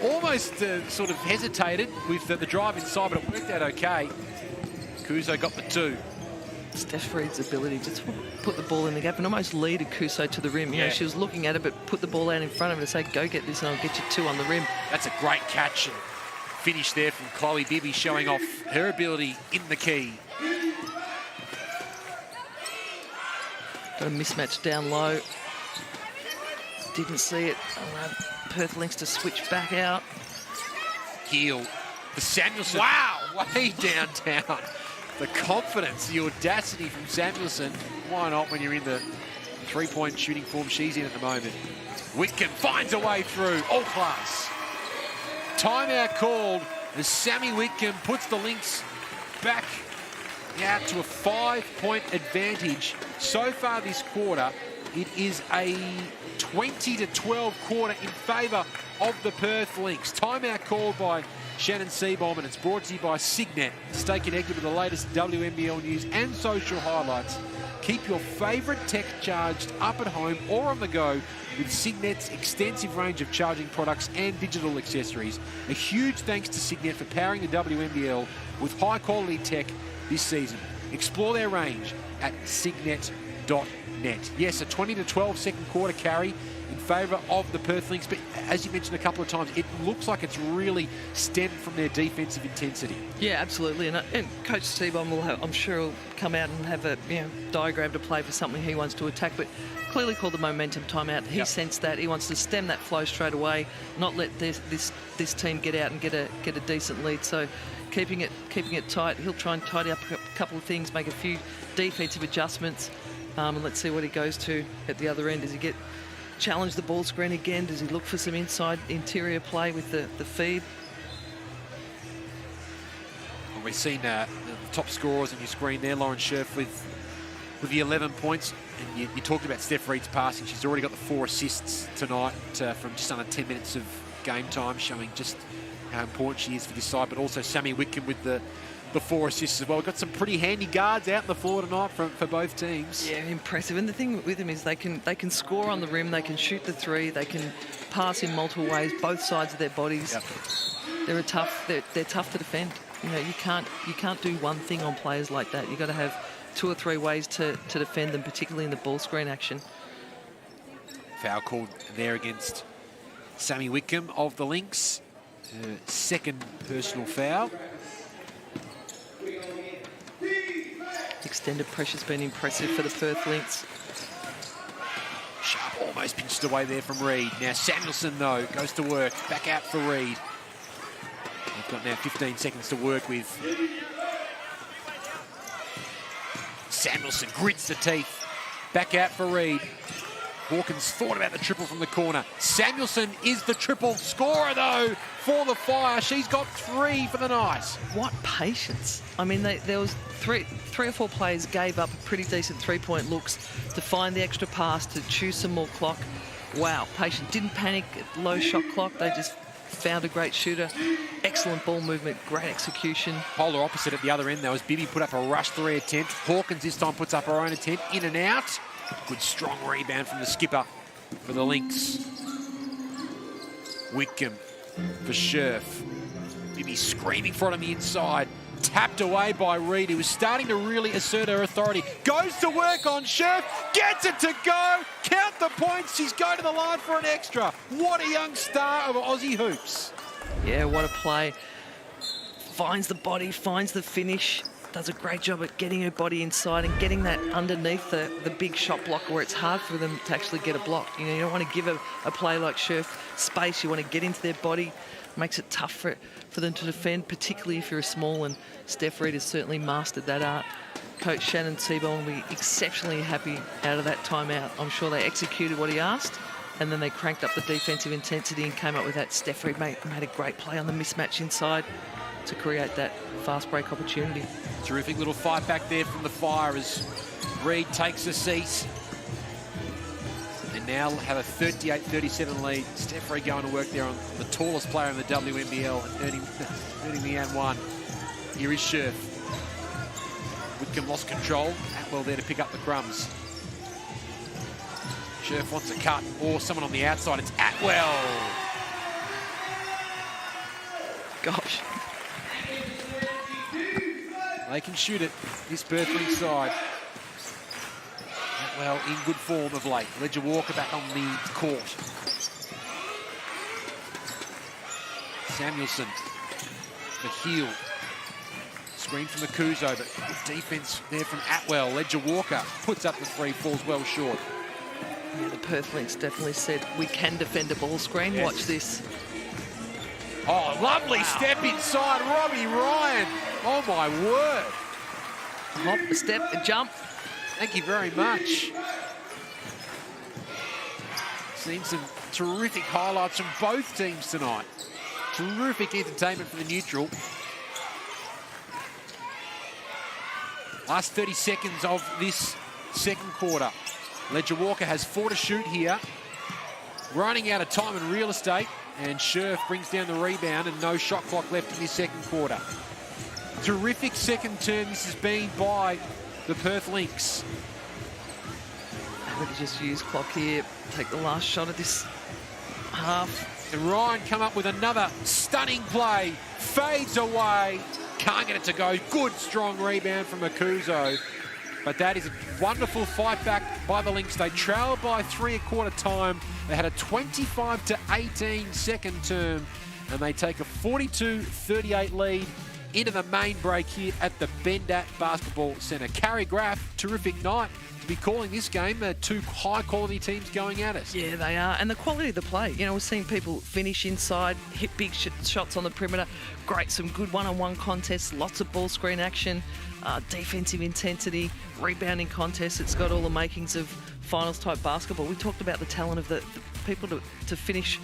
almost sort of hesitated with the drive inside, but it worked out okay. Akuzo got the 2. Steph Reed's ability to put the ball in the gap and almost lead Akuzo to the rim. You know, she was looking at it, but put the ball out in front of her to say, go get this and I'll get you 2 on the rim. That's a great catch and finish there from Chloe Bibby, showing off her ability in the key. Got a mismatch down low. Didn't see it. Allowed Perth Lynx to switch back out. Heel. The Samuelson. Wow, way downtown. The confidence, the audacity from Samuelson. Why not when you're in the 3-point shooting form she's in at the moment? Wickham finds a way through. All class. Timeout called as Sammy Wickham puts the Lynx back out to a 5-point advantage. So far this quarter, it is a 20-12 quarter in favour of the Perth Lynx. Timeout called by Shannon Seabohm, and it's brought to you by Cygnett. Stay connected with the latest WNBL news and social highlights. Keep your favourite tech charged up at home or on the go with Cygnett's extensive range of charging products and digital accessories. A huge thanks to Cygnett for powering the WNBL with high-quality tech this season. Explore their range at cygnett.net. Yes, a 20 to 12 second quarter carry in favour of the Perth Lynx, but as you mentioned a couple of times, it looks like it's really stemmed from their defensive intensity. Yeah, absolutely, and Coach Seabohm will have, I'm sure he'll come out and have a diagram to play for something he wants to attack, but clearly called the momentum timeout. He sensed that. He wants to stem that flow straight away, not let this team get out and get a decent lead. So keeping it tight, he'll try and tidy up a couple of things, make a few defensive adjustments, and let's see what he goes to at the other end. Does he challenge the ball screen again? Does he look for some inside interior play with the feed? Well, we've seen the top scorers on your screen there, Lauren Scherf with the 11 points. And you talked about Steph Reed's passing. She's already got the 4 assists tonight from just under 10 minutes of game time, showing just how important she is for this side, but also Sammy Whitcomb with the 4 assists as well. We've got some pretty handy guards out on the floor tonight for both teams. Yeah, impressive. And the thing with them is they can score on the rim, they can shoot the 3, they can pass in multiple ways, both sides of their bodies. Yep. They're tough to defend. You know, you can't do one thing on players like that. You've got to have 2 or 3 ways to defend them, particularly in the ball screen action. Foul called there against Sammy Whitcomb of the Lynx. Her second personal foul. Extended pressure's been impressive for the Perth Lynx. Sharp almost pinched away there from Reed. Now Samuelson, though, goes to work. Back out for Reed. They've got now 15 seconds to work with. Samuelson grits the teeth. Back out for Reed. Hawkins thought about the triple from the corner. Samuelson is the triple scorer, though, for the Fire. She's got 3 for the night. What patience. I mean, there was three or four players gave up pretty decent 3-point looks to find the extra pass, to choose some more clock. Wow, patient. Didn't panic at low shot clock. They just found a great shooter. Excellent ball movement, great execution. Polar opposite at the other end, though, as Bibby put up a rush 3 attempt. Hawkins this time puts up her own attempt, in and out. Good strong rebound from the skipper for the Lynx. Whitcomb for Scherf. Bibby screaming for it on the inside. Tapped away by Reed, who was starting to really assert her authority. Goes to work on Scherf. Gets it to go. Count the points. She's going to the line for an extra. What a young star of Aussie hoops. Yeah, what a play. Finds the body, finds the finish. Does a great job at getting her body inside and getting that underneath the big shot blocker where it's hard for them to actually get a block. You know, you don't want to give a play like Scherf space. You want to get into their body. Makes it tough for them to defend, particularly if you're small, and Steph Reed has certainly mastered that art. Coach Shannon Seabohm will be exceptionally happy out of that timeout. I'm sure they executed what he asked, and then they cranked up the defensive intensity and came up with that. Steph Reed made a great play on the mismatch inside to create that fast break opportunity. Terrific little fight back there from the Fire as Reed takes a seat. They now have a 38-37 lead. Steph Reed going to work there on the tallest player in the WNBL and earning the and one. Here is Scherf. Whitcomb lost control. Atwell there to pick up the crumbs. Scherf wants a cut, or someone on the outside. It's Atwell. Gosh. They can shoot it, this Perth Lynx side. Atwell in good form of late. Ledger Walker back on the court. Samuelson for Heel. Screen from Akuzo, but good defense there from Atwell. Ledger Walker puts up the 3, falls well short. Yeah, the Perth Lynx definitely said, we can defend a ball screen. Yes. Watch this. Oh, lovely step inside, Robbie Ryan. Oh, my word. Hop, a step, a jump. Thank you very much. Seen some terrific highlights from both teams tonight. Terrific entertainment for the neutral. Last 30 seconds of this second quarter. Ledger Walker has 4 to shoot here. Running out of time and real estate. and Scherf brings down the rebound and no shot clock left in this second quarter. Terrific second term this has been by the Perth Lynx. Happy to just use clock here, take the last shot of this half. And Ryan come up with another stunning play, fades away, can't get it to go. Good strong rebound from Akuzo. But that is a wonderful fight back by the Lynx. They trailed by 3 at quarter time. They had a 25-18 second term, and they take a 42-38 lead into the main break here at the Bendat Basketball Centre. Carrie Graff, terrific night to be calling this game. Two high-quality teams going at us. Yeah, they are. And the quality of the play. You know, we're seeing people finish inside, hit big shots on the perimeter. Great, some good one-on-one contests, lots of ball screen action, defensive intensity, rebounding contests. It's got all the makings of finals-type basketball. We talked about the talent of the people to finish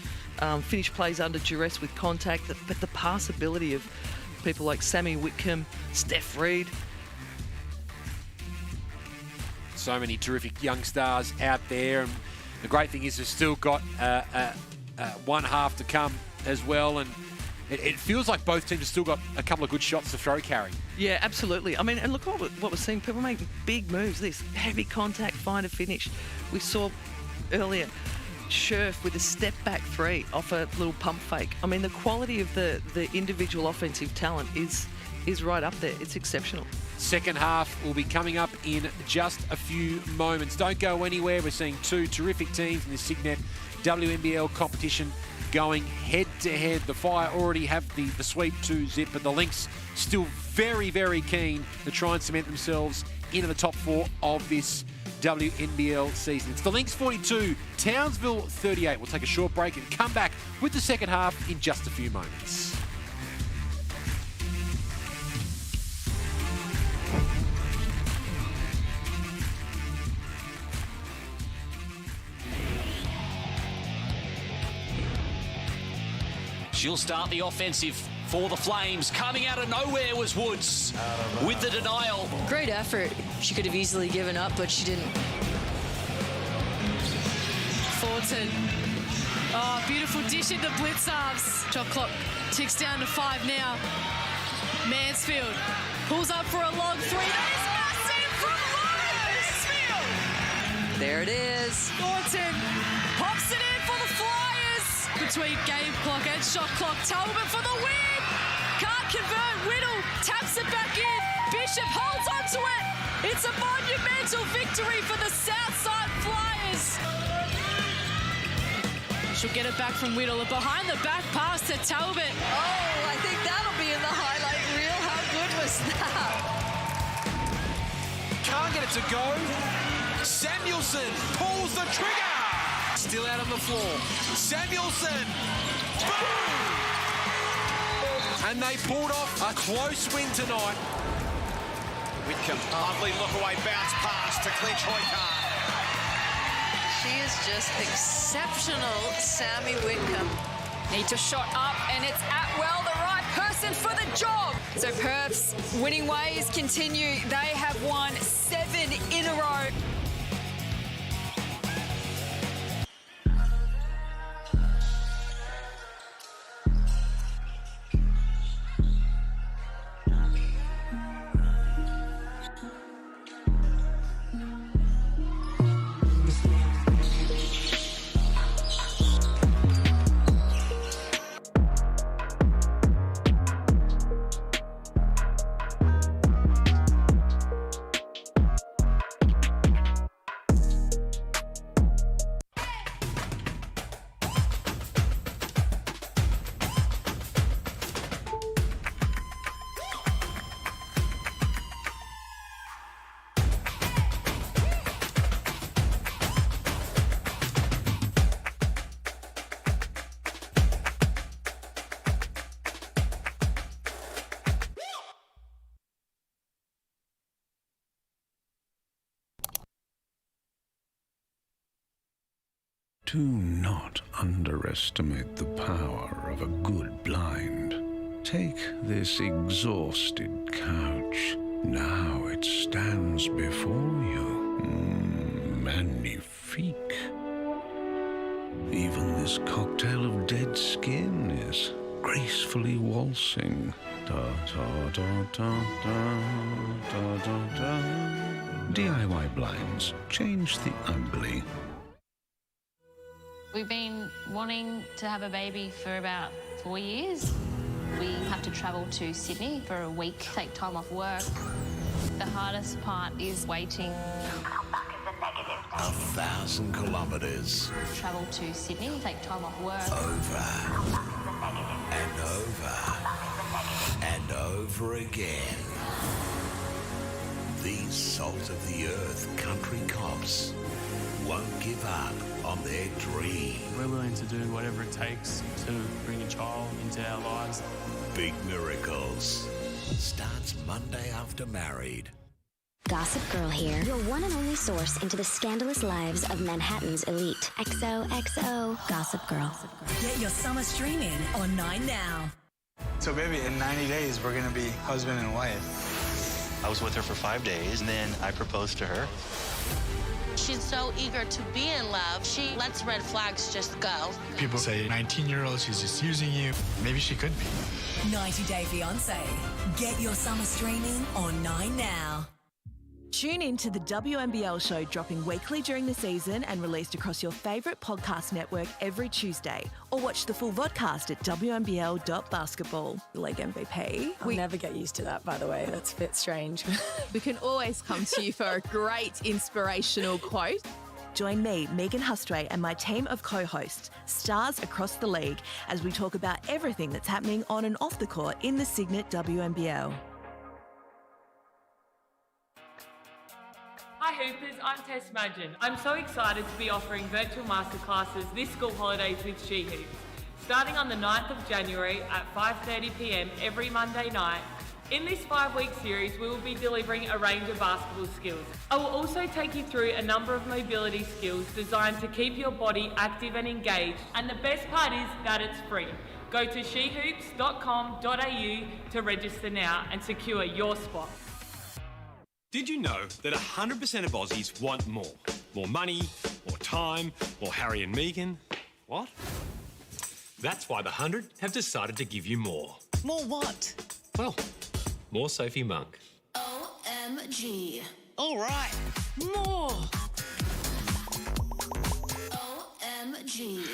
plays under duress with contact, but the passability of people like Sammy Whitcomb, Steph Reed. So many terrific young stars out there, and the great thing is they've still got one half to come as well, and it feels like both teams have still got a couple of good shots to throw, Carrie. Yeah, absolutely. I mean, and look what we're seeing. People making big moves. This heavy contact, find a finish. We saw earlier Scherf with a step back three off a little pump fake. I mean, the quality of the individual offensive talent is right up there. It's exceptional. Second half will be coming up in just a few moments. Don't go anywhere. We're seeing two terrific teams in the Cygnett WNBL competition going head-to-head. The Fire already have the sweep 2-zip, but the Lynx still very, very keen to try and cement themselves into the top 4 of this WNBL season. It's the Lynx 42, Townsville 38. We'll take a short break and come back with the second half in just a few moments. She'll start the offensive for the Flames. Coming out of nowhere was Woods with the denial. Great effort. She could have easily given up, but she didn't. Thornton. Oh, beautiful dish into blitz arms. Shot clock ticks down to 5 now. Mansfield pulls up for a long three. That is massive from Mansfield. There it is. Thornton pops it in for the Flyers. Between game clock and shot clock, Talbot for the win. Can't convert. Whittle taps it back in. Bishop holds on to it. It's a monumental victory for the Southside Flyers. She'll get it back from Whittle. A behind the back pass to Talbot. Oh, I think that'll be in the highlight reel. How good was that? Can't get it to go. Samuelson pulls the trigger. Still out on the floor. Samuelson. Boom! And they pulled off a close win tonight. Whitcomb, lovely look away bounce pass to clinch Hoycart. She is just exceptional, Sammy Whitcomb. Needs a shot up, and it's Atwell, the right person for the job. So Perth's winning ways continue. They have won 7 in a row. Do not underestimate the power of a good blind. Take this exhausted couch. Now it stands before you. Magnifique. Even this Nature's cocktail of dead skin is gracefully waltzing. Da da da da da da da da. DIY blinds. Change the ugly. We've been wanting to have a baby for about 4 years. We have to travel to Sydney for a week, take time off work. The hardest part is waiting. 1,000 kilometres. Travel to Sydney, take time off work. Over and over and over again. These salt-of-the-earth country cops won't give up on their dream. We're willing to do whatever it takes to bring a child into our lives. Big Miracles starts Monday after Married. Gossip Girl here, your one and only source into the scandalous lives of Manhattan's elite. XOXO Gossip Girl. Get your summer stream in on 9 now. So baby, in 90 days, we're gonna be husband and wife. I was with her for 5 days, and then I proposed to her. She's so eager to be in love, she lets red flags just go. People say 19-year-old, she's just using you. Maybe she could be. 90 Day Fiancé. Get your summer streaming on 9 now. Tune in to the WNBL show, dropping weekly during the season and released across your favourite podcast network every Tuesday. Or watch the full vodcast at WNBL.basketbol. League MVP. I'll never get used to that, by the way. That's a bit strange. We can always come to you for a great inspirational quote. Join me, Megan Hustray, and my team of co-hosts, stars across the league, as we talk about everything that's happening on and off the court in the Cygnett WNBL. Hi Hoopers, I'm Tess Madgen. I'm so excited to be offering virtual masterclasses this school holidays with She Hoops. Starting on the 9th of January at 5:30 p.m. every Monday night. In this 5-week series, we will be delivering a range of basketball skills. I will also take you through a number of mobility skills designed to keep your body active and engaged. And the best part is that it's free. Go to shehoops.com.au to register now and secure your spot. Did you know that 100% of Aussies want more? More money, more time, more Harry and Meghan? What? That's why the 100 have decided to give you more. More what? Well, more Sophie Monk. OMG. All right. More. OMG.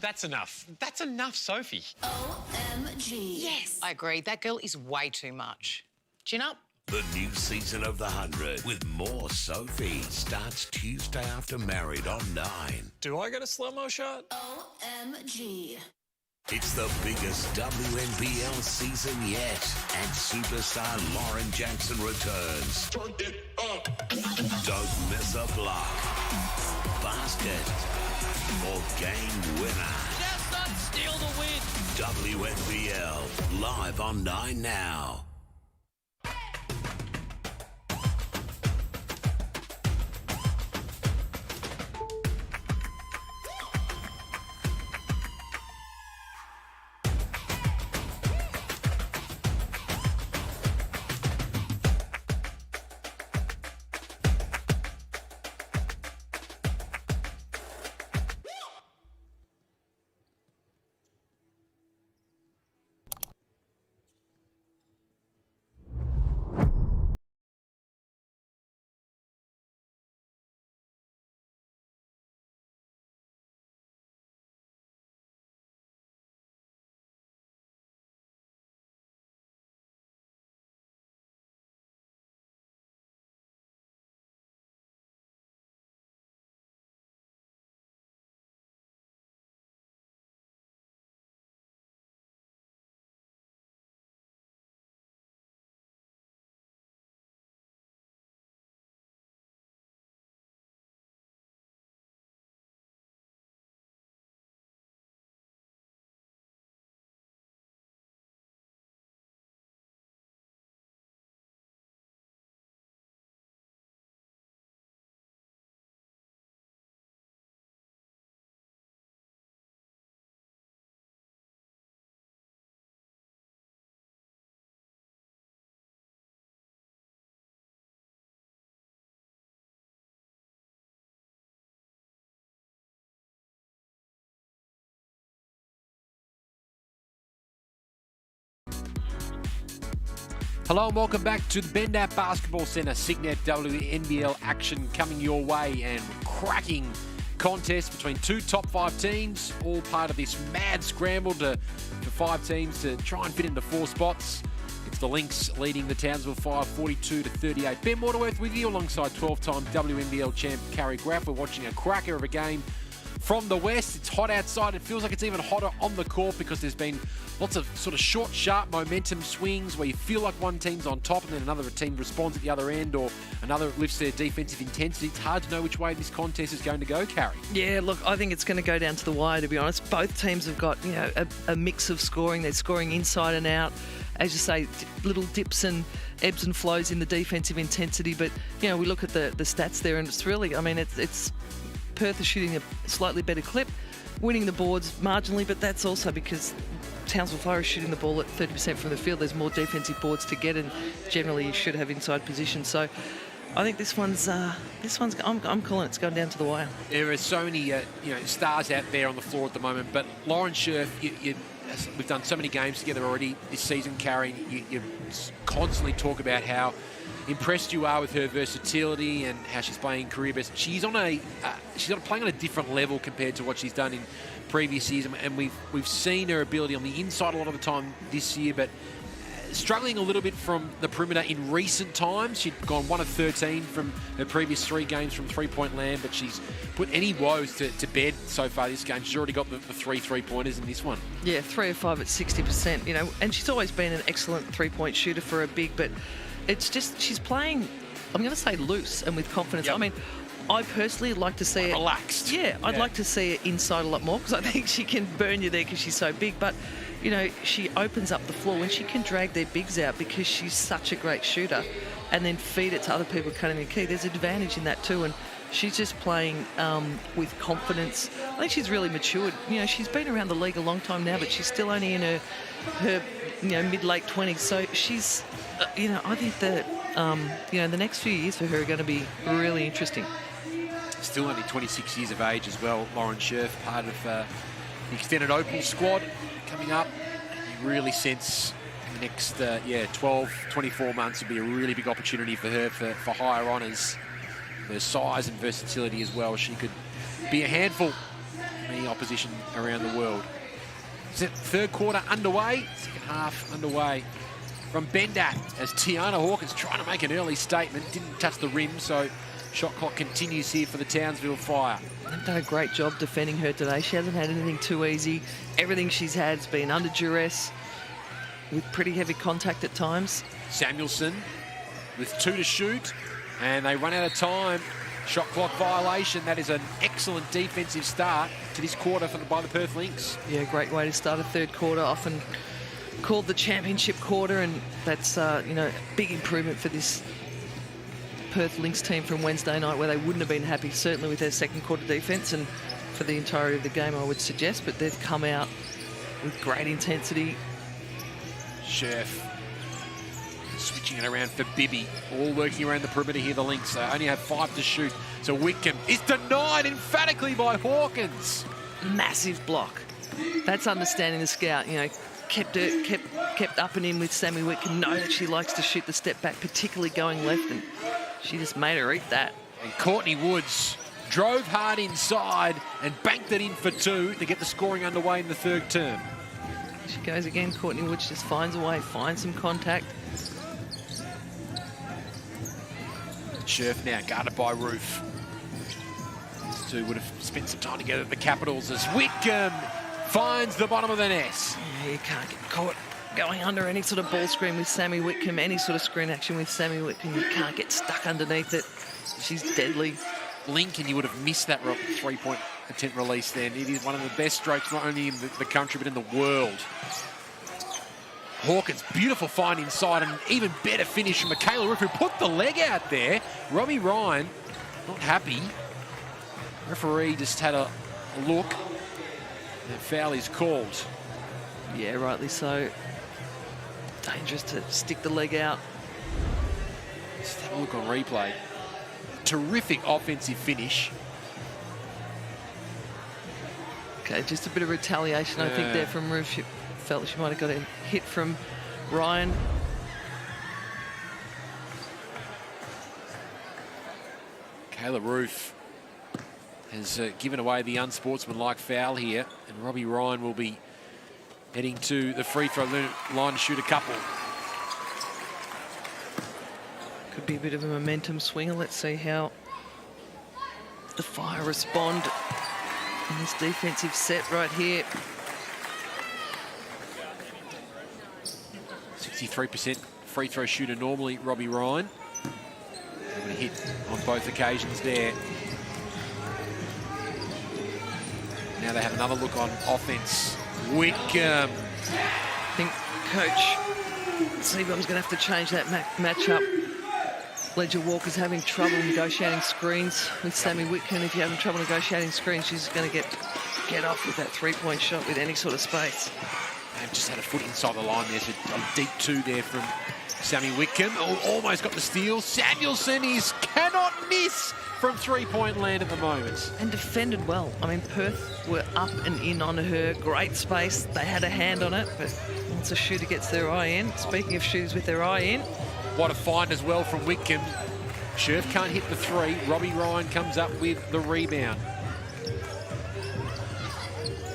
That's enough. That's enough, Sophie. OMG. Yes. I agree. That girl is way too much. Chin up. The new season of The 100 with more Sophie starts Tuesday after Married on 9. Do I get a slow-mo shot? OMG. It's the biggest WNBL season yet, and superstar Lauren Jackson returns. Turn it up. Don't miss a block, basket, or game winner. Just not steal the win. WNBL, live on 9 now. Hello and welcome back to the Bendat Basketball Centre Cygnett WNBL action coming your way, and cracking contest between two top 5 teams, all part of this mad scramble for 5 teams to try and fit into 4 spots. It's the Lynx leading the Townsville Fire 42-38. Ben Waterworth with you alongside 12-time WNBL champ Carrie Graff. We're watching a cracker of a game from the west. It's hot outside. It feels like it's even hotter on the court because there's been lots of sort of short, sharp momentum swings where you feel like one team's on top and then another team responds at the other end, or another lifts their defensive intensity. It's hard to know which way this contest is going to go, Carrie. Yeah, look, I think it's going to go down to the wire, to be honest. Both teams have got, a mix of scoring. They're scoring inside and out. As you say, little dips and ebbs and flows in the defensive intensity. But, we look at the stats there, and it's really, it's Perth is shooting a slightly better clip, winning the boards marginally, but that's also because Townsville Fire is shooting the ball at 30% from the field. There's more defensive boards to get, and generally you should have inside position. So I think this one's I'm calling it's going down to the wire. There are so many stars out there on the floor at the moment, but Lauren Scherf, we've done so many games together already this season, Carrie. You constantly talk about how impressed you are with her versatility and how she's playing career best. She's playing on a different level compared to what she's done in previous years, and we've seen her ability on the inside a lot of the time this year, but struggling a little bit from the perimeter in recent times. She'd gone 1 of 13 from her previous 3 games from three-point land, but she's put any woes to bed so far this game. She's already got the 3 3-pointers in this one. Yeah, 3 of 5 at 60%, and she's always been an excellent 3-point shooter for a big, but it's just she's playing, I'm going to say, loose and with confidence. Yep. I personally like to see her relaxed. Yeah, I'd like to see her inside a lot more because I think she can burn you there because she's so big. But, she opens up the floor when she can drag their bigs out because she's such a great shooter and then feed it to other people cutting the key. There's an advantage in that too. And she's just playing with confidence. I think she's really matured. She's been around the league a long time now, but she's still only in her mid-late 20s. So she's, I think that, the next few years for her are going to be really interesting. Still only 26 years of age as well, Lauren Scherf, part of the extended Opal squad coming up. You really sense the next 12, 24 months will be a really big opportunity for her for higher honours. Her size and versatility as well. She could be a handful in any opposition around the world. Third quarter underway, second half underway from Bendat as Tiana Hawkins trying to make an early statement. Didn't touch the rim, so shot clock continues here for the Townsville Fire. They've done a great job defending her today. She hasn't had anything too easy. Everything she's had has been under duress with pretty heavy contact at times. Samuelson with 2 to shoot, and they run out of time. Shot clock violation. That is an excellent defensive start to this quarter by the Perth Lynx. Yeah, great way to start a third quarter. Often called the championship quarter, and that's big improvement for this Perth Lynx team from Wednesday night, where they wouldn't have been happy, certainly with their second quarter defence and for the entirety of the game, I would suggest, but they've come out with great intensity. Scherf switching it around for Bibby, all working around the perimeter here, the Lynx. They only have 5 to shoot, so Whitcomb is denied emphatically by Hawkins. Massive block. That's understanding the scout, kept up and in with Sammy Whitcomb. Know that she likes to shoot the step back, particularly going left, and she just made her eat that. And Courtney Woods drove hard inside and banked it in for 2 to get the scoring underway in the third term. She goes again. Courtney Woods just finds a way, finds some contact. Scherf now guarded by Roof. These two would have spent some time together at the Capitals as Whitcomb finds the bottom of the net. Yeah, you can't get caught going under any sort of ball screen with Sammy Whitcomb, any sort of screen action with Sammy Whitcomb. You can't get stuck underneath it. She's deadly. Lincoln, you would have missed that 3-point attempt release then. It is one of the best strokes, not only in the country, but in the world. Hawkins, beautiful find inside, and even better finish from Michaela Roof, who put the leg out there. Robbie Ryan, not happy. Referee just had a look. And foul is called. Yeah, rightly so. Dangerous to stick the leg out. Just have a look on replay. Terrific offensive finish. Okay, just a bit of retaliation, I think, there from Roof. She felt she might have got a hit from Ryan. Kayla Roof has given away the unsportsmanlike foul here, and Robbie Ryan will be heading to the free throw line to shoot a couple. Could be a bit of a momentum swinger. Let's see how the Fire respond in this defensive set right here. 63% free throw shooter normally, Robbie Ryan. Able to hit on both occasions there. Now they have another look on offense. Wickham. I think Coach Seabum's going to have to change that matchup. Ledger Walker's having trouble negotiating screens with Sammy Wickham. If you're having trouble negotiating screens, she's going to get off with that three-point shot with any sort of space. They've just had a foot inside the line. There's a deep two there from Sammy Wickham. Oh, almost got the steal. Samuelson cannot miss from three-point land at the moment. And defended well. I mean, Perth were up and in on her. Great space. They had a hand on it, but once a shooter gets their eye in, speaking of shooters with their eye in. What a find as well from Wickham. Scherf can't hit the three. Robbie Ryan comes up with the rebound.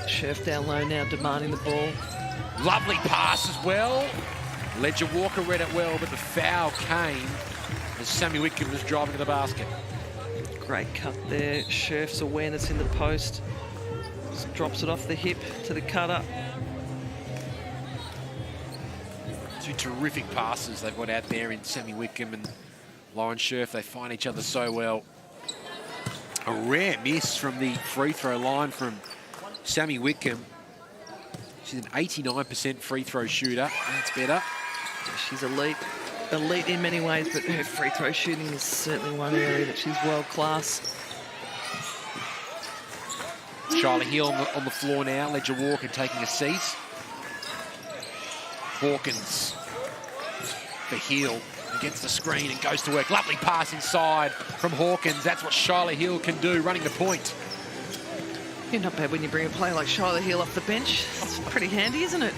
Scherf down low now, demanding the ball. Lovely pass as well. Ledger Walker read it well, but the foul came as Sammy Wickham was driving to the basket. Great cut there. Scherf's awareness in the post. Just drops it off the hip to the cutter. Two terrific passes they've got out there in Sammy Wickham and Lauren Scherf. They find each other so well. A rare miss from the free throw line from Sammy Wickham. She's an 89% free throw shooter. That's better. She's elite. Elite in many ways, but her free throw shooting is certainly one area that she's world class. Charlotte Hill on the floor now. Ledger Walker taking a seat. Hawkins for Hill against the screen and goes to work. Lovely pass inside from Hawkins. That's what Charlotte Hill can do, running the point. Yeah, not bad when you bring a player like Charlotte Hill off the bench. It's pretty handy, isn't it?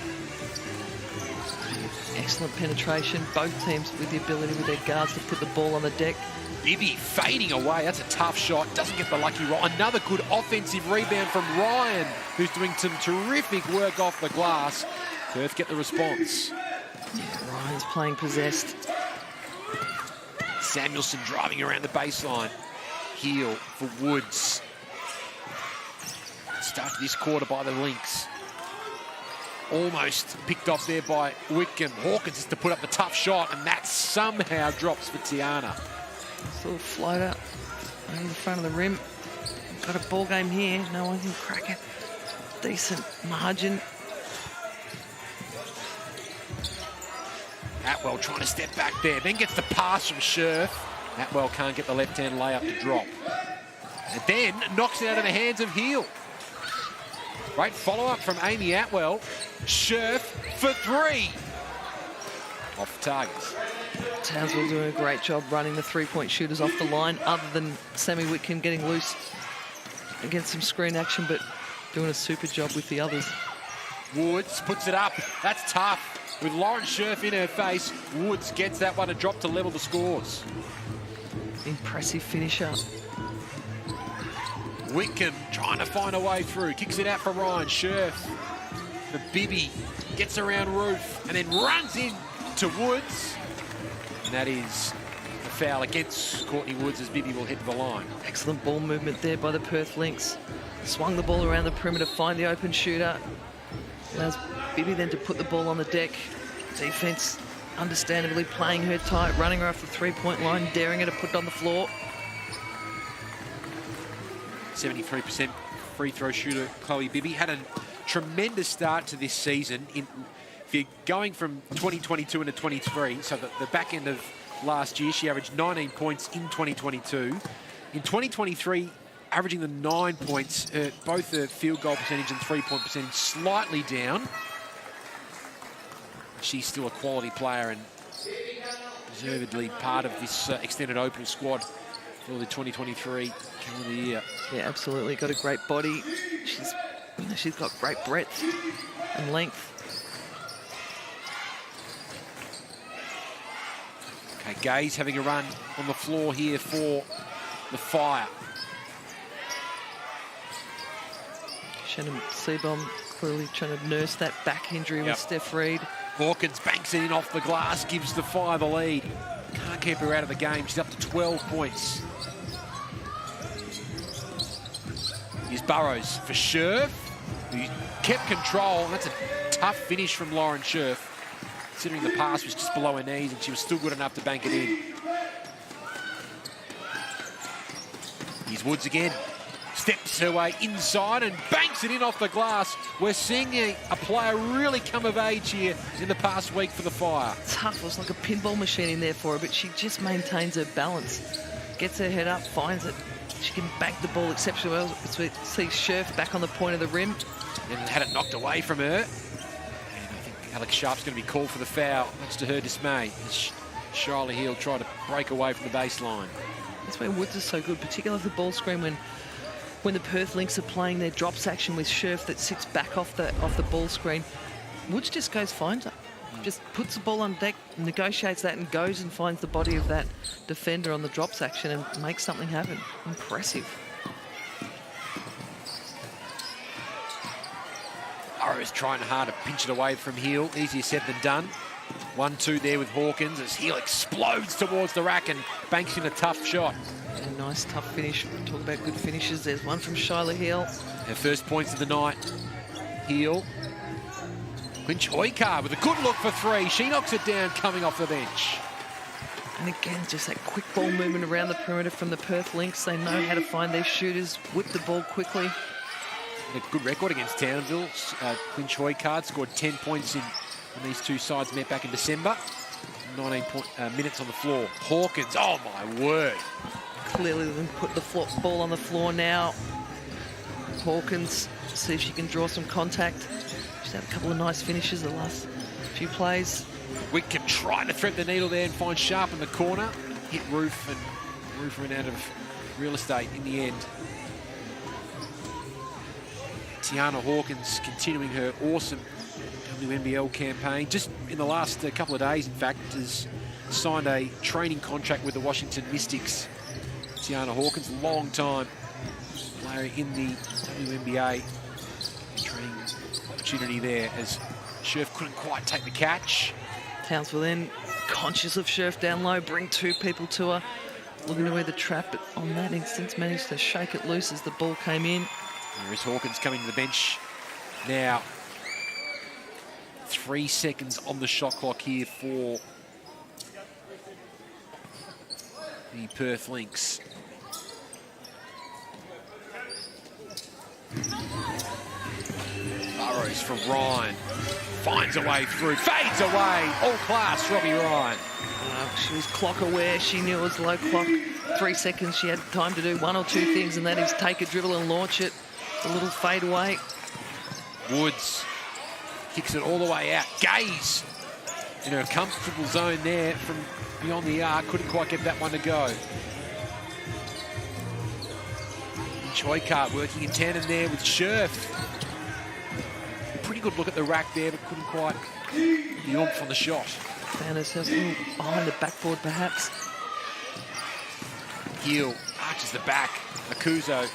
Excellent penetration. Both teams with the ability with their guards to put the ball on the deck. Bibby fading away. That's a tough shot. Doesn't get the lucky roll. Another good offensive rebound from Ryan, who's doing some terrific work off the glass. Perth get the response. Yeah, Ryan's playing possessed. Samuelson driving around the baseline. Heel for Woods. Started this quarter by the Lynx. Almost picked off there by Wickham. Hawkins has to put up the tough shot, and that somehow drops for Tiana. This little floater over the front of the rim. Got a ball game here. No one can crack it. Decent margin. Atwell trying to step back there. Then gets the pass from Scherf. Atwell can't get the left-hand layup to drop. And then knocks it out of the hands of Heel. Great follow-up from Amy Atwell. Scherf for three. Off the targets. Townsville doing a great job running the three-point shooters off the line, other than Sammy Wickham getting loose against some screen action, but doing a super job with the others. Woods puts it up. That's tough. With Lauren Scherf in her face, Woods gets that one to drop to level the scores. Impressive finisher. Wickham trying to find a way through. Kicks it out for Ryan. Scherf for Bibby. Gets around Roof and then runs in to Woods. And that is a foul against Courtney Woods as Bibby will head to the line. Excellent ball movement there by the Perth Lynx. Swung the ball around the perimeter, find the open shooter. Allows Bibby then to put the ball on the deck. Defense understandably playing her tight, running her off the three-point line, daring her to put it on the floor. 73% free throw shooter Chloe Bibby had a tremendous start to this season. If you're going from 2022 into 23, so the back end of last year, she averaged 19 points in 2022. In 2023, averaging the 9 points, both the field goal percentage and three-point percentage slightly down. She's still a quality player and deservedly part of this extended Opal squad for the 2023 calendar year. Yeah, absolutely. Got a great body. She's got great breadth and length. Okay, Gaze having a run on the floor here for the Fire. Shannon Seabohm clearly trying to nurse that back injury with Steph Reed. Hawkins banks it in off the glass, gives the Fire the lead. Can't keep her out of the game. She's up to 12 points. Here's Burrows for Scherf, who kept control. That's a tough finish from Lauren Scherf, considering the pass was just below her knees and she was still good enough to bank it in. Here's Woods again. Steps her way inside and banks it in off the glass. We're seeing a player really come of age here in the past week for the Fire. Tough. It was like a pinball machine in there for her, but she just maintains her balance. Gets her head up, finds it. She can bank the ball exceptionally well. We see Scherf back on the point of the rim. And had it knocked away from her. And I think Alex Sharp's going to be called for the foul, much to her dismay, as Charlie Hill tried to break away from the baseline. That's why Woods is so good, particularly off the ball screen when the Perth Lynx are playing their drops action with Scherf that sits back off the ball screen. Woods just goes, finds her. Just puts the ball on deck, negotiates that and goes and finds the body of that defender on the drops action and makes something happen. Impressive. Burrows trying hard to pinch it away from Hill. Easier said than done. 1-2 there with Hawkins as Hill explodes towards the rack and banks in a tough shot. A nice tough finish. Talk about good finishes. There's one from Shyla Hill. Her first points of the night. Hill. Quinch Hoykard with a good look for three. She knocks it down coming off the bench. And again, just that quick ball movement around the perimeter from the Perth Lynx. They know how to find their shooters, whip the ball quickly. A good record against Townsville. Quinch Hoykard scored 10 points when these two sides met back in December. 19 minutes on the floor. Hawkins, oh my word. Clearly they put the ball on the floor now. Hawkins, see if she can draw some contact. She's had a couple of nice finishes the last few plays. Whitcomb trying to thread the needle there and find Sharp in the corner. Hit Roof, and Roof ran out of real estate in the end. Tiana Hawkins continuing her awesome WNBL campaign. Just in the last couple of days, in fact, has signed a training contract with the Washington Mystics. Tiana Hawkins, long time player in the WNBA. Training opportunity there as Scherf couldn't quite take the catch. Townsville then conscious of Scherf down low, bring two people to her. Looking to wear the trap, but on that instance managed to shake it loose as the ball came in. There is Hawkins coming to the bench now. 3 seconds on the shot clock here for the Perth Lynx. Burrows for Ryan. Finds a way through, fades away. All class, Robbie Ryan. She was clock aware. She knew it was low clock. 3 seconds. She had time to do one or two things, and that is take a dribble and launch it. A little fade away. Woods kicks it all the way out. Gaze in her comfortable zone there from beyond the arc. Couldn't quite get that one to go. Hoykard working in tandem there with Scherf. Pretty good look at the rack there, but couldn't quite get the oomph on the shot. Found herself a little behind the backboard, perhaps. Hill arches the back. Akuzo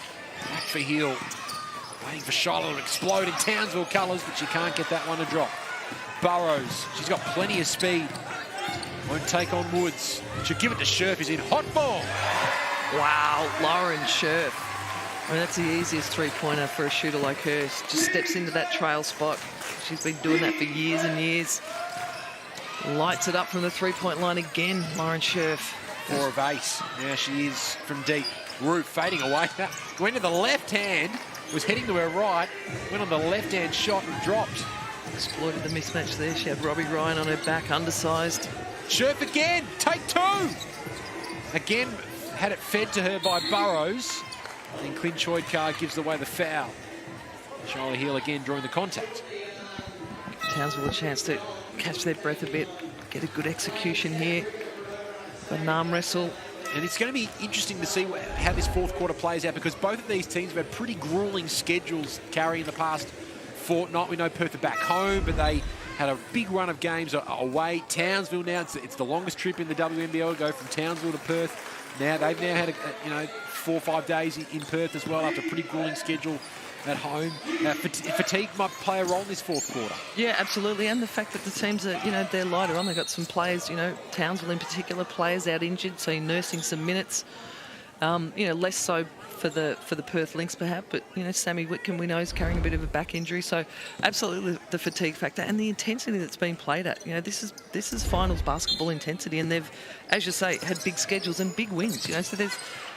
back for Hill. Waiting for Shiloh to explode in Townsville colours, but she can't get that one to drop. Burrows, she's got plenty of speed. Won't take on Woods. She'll give it to Scherf, who's in hot form. Wow, Lauren Scherf. I mean, that's the easiest three-pointer for a shooter like her. She just steps into that trail spot. She's been doing that for years and years. Lights it up from the three-point line again, Lauren Scherf. 4 of 8. Now she is from deep. Roof fading away. Went to the left hand, was heading to her right, went on the left-hand shot and dropped. Exploited the mismatch there. She had Robbie Ryan on her back, undersized. Scherf again, take 2. Again, had it fed to her by Burrows. And Clinch Hoykard gives away the foul. Charlie Hill again drawing the contact. Townsville a chance to catch their breath a bit, get a good execution here. Got an arm wrestle. And it's going to be interesting to see how this fourth quarter plays out, because both of these teams have had pretty grueling schedules carrying the past fortnight. We know Perth are back home, but they had a big run of games away. Townsville now, it's the longest trip in the WNBL, go from Townsville to Perth. They've now had 4 or 5 days in Perth as well after a pretty grueling schedule at home. Fatigue might play a role in this fourth quarter. Yeah, absolutely. And the fact that the teams are, they're lighter on. They've got some players, Townsville in particular, players out injured, so nursing some minutes. Less so for the Perth Lynx perhaps, but Sammy Whitcomb we know is carrying a bit of a back injury, so absolutely the fatigue factor and the intensity that's been played at. This is finals basketball intensity, and they've, as you say, had big schedules and big wins. So there's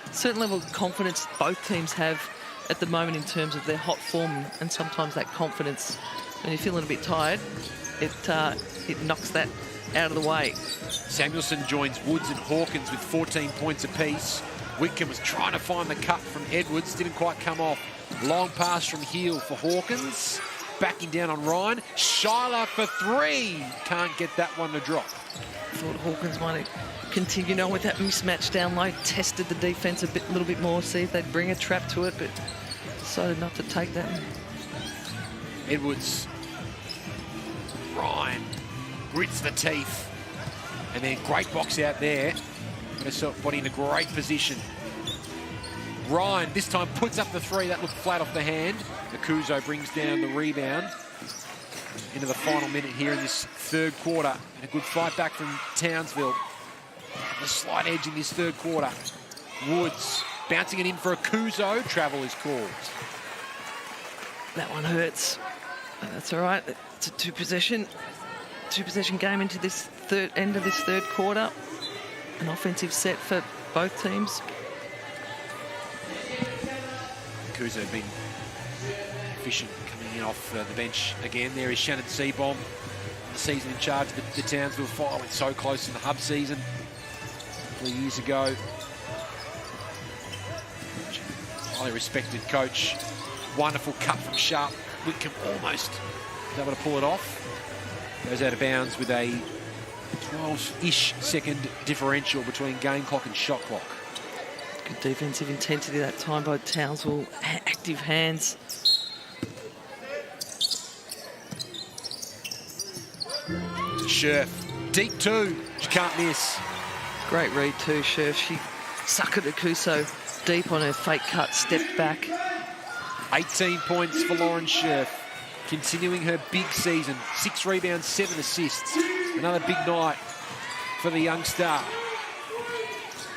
a certain level of confidence both teams have at the moment in terms of their hot form, and sometimes that confidence, when you're feeling a bit tired, it knocks that out of the way. Samuelson joins Woods and Hawkins with 14 points apiece. Whitcomb was trying to find the cut from Edwards, didn't quite come off. Long pass from Heel for Hawkins. Backing down on Ryan. Schuyler for 3. Can't get that one to drop. Thought Hawkins might have continued on with that mismatch down low, tested the defence a little bit more, see if they'd bring a trap to it, but decided not to take that. Edwards. Ryan grits the teeth. And then great box out there. Body in a great position. Ryan this time puts up the 3. That looked flat off the hand. Akuzo brings down the rebound. Into the final minute here in this third quarter. And a good fight back from Townsville. The slight edge in this third quarter. Woods bouncing it in for Akuzo. Travel is called. That one hurts. That's all right. It's a two-possession game into this end of this third quarter. An offensive set for both teams. Kuzo been efficient coming in off the bench again. There is Shannon Seabohm, the season in charge of the Townsville Fire. Went so close in the hub season a couple of years ago. Highly respected coach. Wonderful cut from Sharp. Whitcomb almost able to pull it off. Goes out of bounds with a 12-ish second differential between game clock and shot clock. Good defensive intensity that time by Townsville. Active hands. Scherf, deep 2, she can't miss. Great read too, Scherf. She suckered Akuso deep on her fake cut, stepped back. 18 points for Lauren Scherf, continuing her big season. 6 rebounds, 7 assists. Another big night for the young star.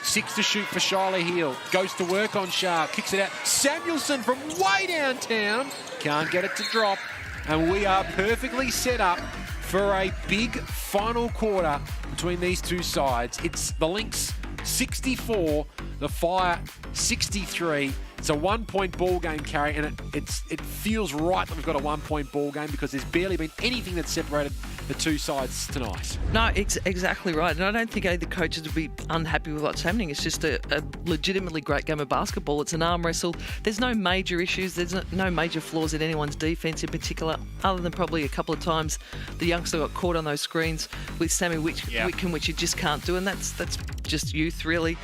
6 to shoot for Shyla Heel. Goes to work on Sharp. Kicks it out. Samuelson from way downtown. Can't get it to drop. And we are perfectly set up for a big final quarter between these two sides. It's the Lynx 64, the Fire 63. It's a 1-point ball game, Carrie, and it feels right that we've got a 1-point ball game because there's barely been anything that's separated the two sides tonight. No, exactly right. And I don't think either coaches would be unhappy with what's happening. It's just a legitimately great game of basketball. It's an arm wrestle. There's no major issues. There's no major flaws in anyone's defence in particular, other than probably a couple of times the youngster got caught on those screens with Sammy Whitcomb, which you just can't do, and that's just youth, really.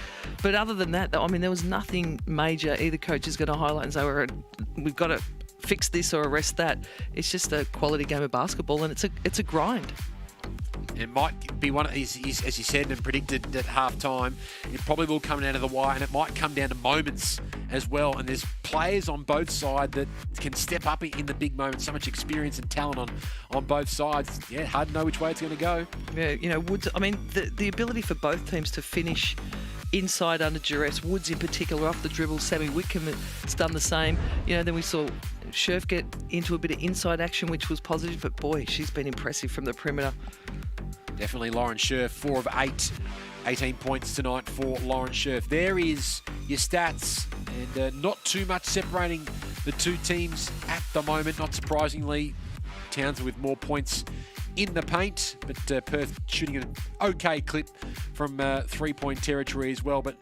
But other than that, I mean, there was nothing major either coach is going to highlight and say, we've got to fix this or arrest that. It's just a quality game of basketball, and it's a grind. It might be one of these, as you said and predicted at half-time, it probably will come down to the wire, and it might come down to moments as well. And there's players on both sides that can step up in the big moments. So much experience and talent on both sides. Yeah, hard to know which way it's going to go. Yeah, Woods, I mean, the ability for both teams to finish inside under duress, Woods in particular off the dribble, Sammy Whitcomb has done the same. Then we saw Scherf get into a bit of inside action, which was positive, but boy, she's been impressive from the perimeter. Definitely Lauren Scherf, 4 of 8, 18 points tonight for Lauren Scherf. There is your stats, and not too much separating the two teams at the moment. Not surprisingly, Townsville with more points in the paint, but Perth shooting an okay clip from 3-point territory as well. But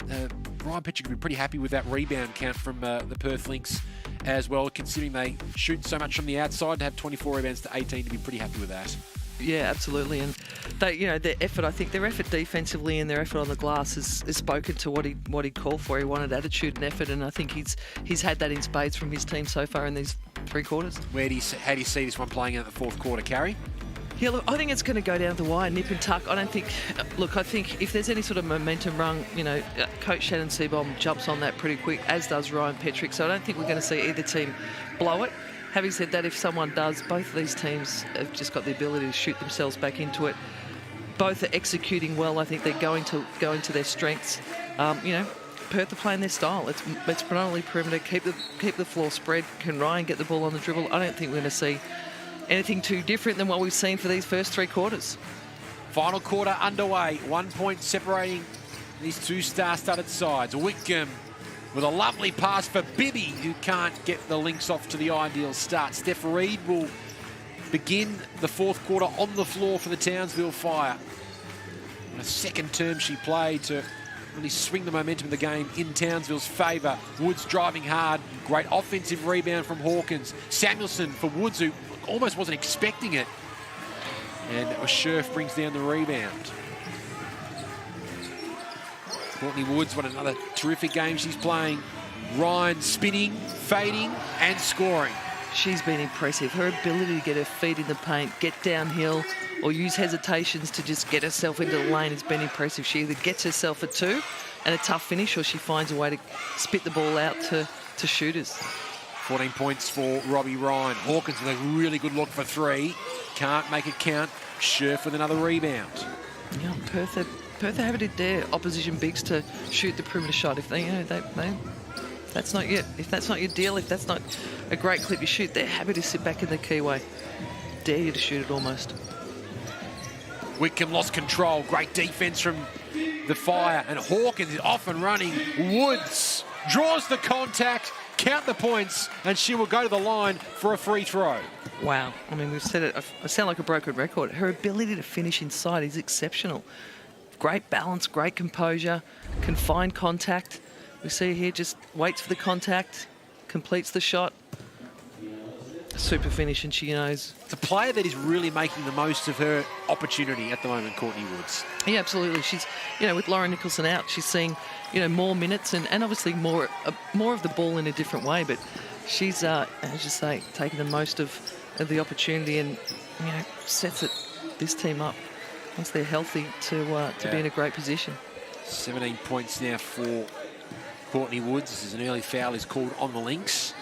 Ryan Petcher could be pretty happy with that rebound count from the Perth Lynx as well, considering they shoot so much from the outside. To have 24 rebounds to 18, to be pretty happy with that. Yeah, absolutely. And they, their effort, I think their effort defensively and their effort on the glass has spoken to what he called for. He wanted attitude and effort, and I think he's had that in spades from his team so far in these 3 quarters. How do you see this one playing out in the fourth quarter, Carrie? Yeah, look, I think it's going to go down the wire, nip and tuck. I don't think... Look, I think if there's any sort of momentum rung, you know, Coach Shannon Seabohm jumps on that pretty quick, as does Ryan Petrick. So I don't think we're going to see either team blow it. Having said that, if someone does, both of these teams have just got the ability to shoot themselves back into it. Both are executing well. I think they're going to go into their strengths. You know, Perth are playing their style. It's predominantly perimeter. Keep the floor spread. Can Ryan get the ball on the dribble? I don't think we're going to see anything too different than what we've seen for these first 3 quarters. Final quarter underway. 1 point separating these two star-studded sides. Whitcomb with a lovely pass for Bibby, who can't get the Lynx off to the ideal start. Steph Reid will begin the 4th quarter on the floor for the Townsville Fire. And a second term she played to really swing the momentum of the game in Townsville's favour. Woods driving hard. Great offensive rebound from Hawkins. Samuelson for Woods, who almost wasn't expecting it. And Scherf brings down the rebound. Courtney Woods, what another terrific game she's playing. Ryan spinning, fading, and scoring. She's been impressive. Her ability to get her feet in the paint, get downhill, or use hesitations to just get herself into the lane has been impressive. She either gets herself a 2 and a tough finish, or she finds a way to spit the ball out to shooters. 14 points for Robbie Ryan. Hawkins with a really good look for 3. Can't make it count. Scherf with another rebound. Yeah, Perth are happy to dare opposition bigs to shoot the perimeter shot. If they, you know, if that's not your deal, if that's not a great clip you shoot, they're happy to sit back in the keyway. Dare you to shoot it almost. Whitcomb lost control. Great defense from the Fire. And Hawkins is off and running. Woods draws the contact, count the points, and she will go to the line for a free throw. Wow. I mean, we've said it. I sound like a broken record. Her ability to finish inside is exceptional. Great balance, great composure, can find contact. We see here just waits for the contact, completes the shot. Super finish, and she knows. It's a player that is really making the most of her opportunity at the moment, Courtney Woods. Yeah, absolutely. She's, you know, with Lauren Nicholson out, she's seeing, you know, more minutes and obviously more of the ball in a different way. But she's, as you say, taking the most of the opportunity and, you know, sets this team up once they're healthy to be in a great position. 17 points now for Courtney Woods. This is an early foul is called on the Lynx.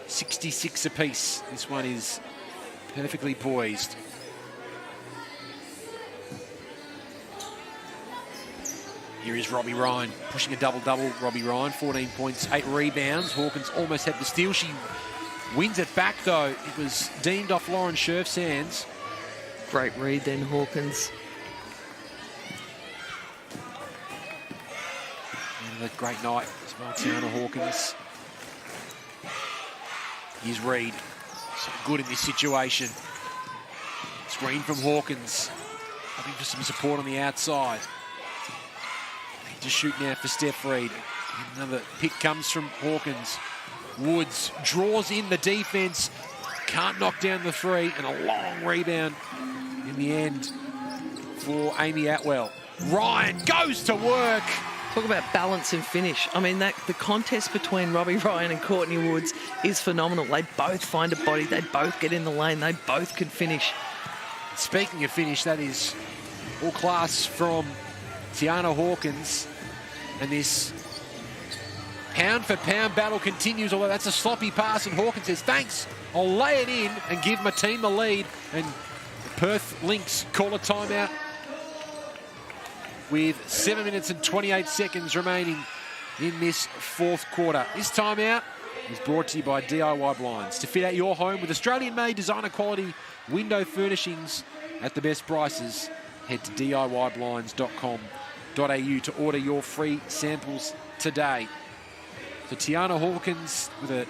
66 apiece. This one is perfectly poised. Here is Robbie Ryan pushing a double-double. Robbie Ryan, 14 points, 8 rebounds. Hawkins almost had the steal. She wins it back, though. It was deemed off Lauren Scherf's hands. Great read then, Hawkins. Another great night as well, Tiana Hawkins. Here's Reid. So good in this situation. Screen from Hawkins. Looking for some support on the outside. Just shoot now for Steph Reid. Another pick comes from Hawkins. Woods draws in the defense. Can't knock down the 3, and a long rebound in the end for Amy Atwell. Ryan goes to work. Talk about balance and finish. I mean, the contest between Robbie Ryan and Courtney Woods is phenomenal. They both find a body. They both get in the lane. They both can finish. Speaking of finish, that is all class from Tiana Hawkins. And this pound-for-pound battle continues, although that's a sloppy pass, and Hawkins says, thanks, I'll lay it in and give my team the lead. And the Perth Lynx call a timeout with 7 minutes and 28 seconds remaining in this 4th quarter. This timeout is brought to you by DIY Blinds. To fit out your home with Australian-made designer quality window furnishings at the best prices, head to DIYblinds.com.au to order your free samples today. So Tiana Hawkins with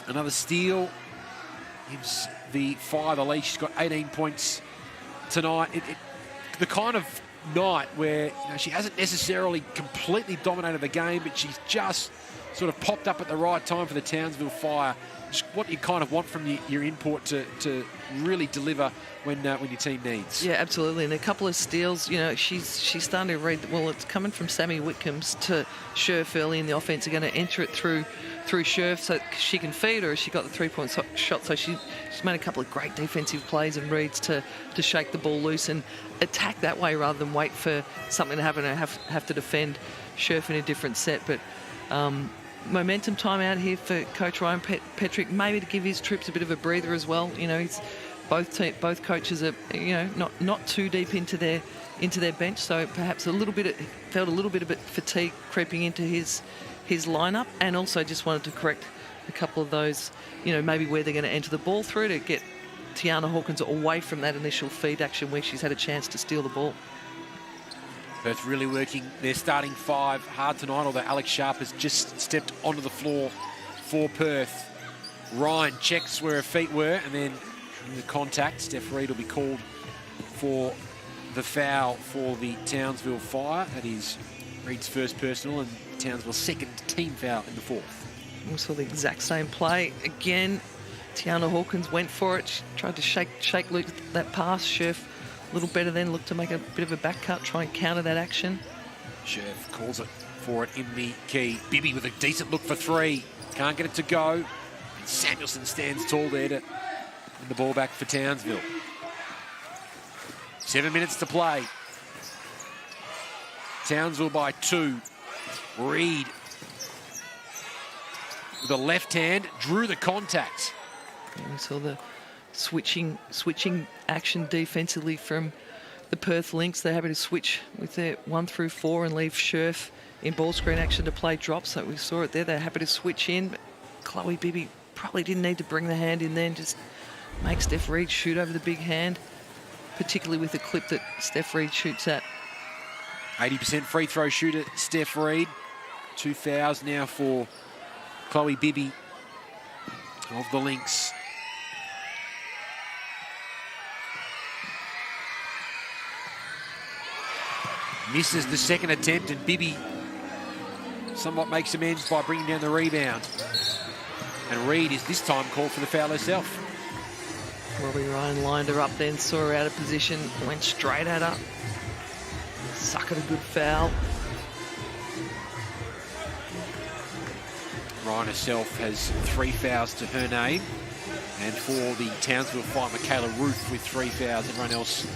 another steal gives the Fire the lead. She's got 18 points tonight. The kind of night where, you know, she hasn't necessarily completely dominated the game, but she's just sort of popped up at the right time for the Townsville Fire. Just what you kind of want from your import to really deliver when your team needs. Yeah, absolutely. And a couple of steals, you know, she's starting to read, well, it's coming from Sammy Whitcombs to Scherf early in the offense. They're going to enter it through Scherf so she can feed her. She got the three-point shot, so she's made a couple of great defensive plays and reads to shake the ball loose and attack that way rather than wait for something to happen and have to defend Scherf in a different set. But momentum time out here for Coach Ryan Petrick, maybe to give his troops a bit of a breather as well. You know, both coaches are, you know, not too deep into their bench, so perhaps felt a little bit of fatigue creeping into his lineup, and also just wanted to correct a couple of those, you know, maybe where they're going to enter the ball through to get Tiana Hawkins away from that initial feed action where she's had a chance to steal the ball. Perth really working their starting five hard tonight, although Alex Sharp has just stepped onto the floor for Perth. Ryan checks where her feet were, and then in the contact, Steph Reid will be called for the foul for the Townsville Fire. That is Reid's first personal and Townsville's second team foul in the fourth. We saw the exact same play again. Tiana Hawkins went for it. She tried to shake loose that pass. Scherf a little better then, looked to make a bit of a back cut, try and counter that action. Scherf calls it for it in the key. Bibby with a decent look for three. Can't get it to go. And Samuelson stands tall there to win the ball back for Townsville. 7 minutes to play. Townsville by 2. Reid with a left hand, drew the contact. And we saw the switching action defensively from the Perth Lynx. They're happy to switch with their 1 through 4 and leave Scherf in ball screen action to play drops. So we saw it there. They're happy to switch in. But Chloe Bibby probably didn't need to bring the hand in then, just make Steph Reid shoot over the big hand, particularly with the clip that Steph Reid shoots at. 80% free throw shooter Steph Reid. 2 fouls now for Chloe Bibby of the Lynx. Misses the second attempt, and Bibby somewhat makes amends by bringing down the rebound. And Reid is this time called for the foul herself. Robbie Ryan lined her up then, saw her out of position, went straight at her. Suckered a good foul. Ryan herself has 3 fouls to her name. And for the Townsville Fire, Michaela Ruth with 3 fouls. Everyone else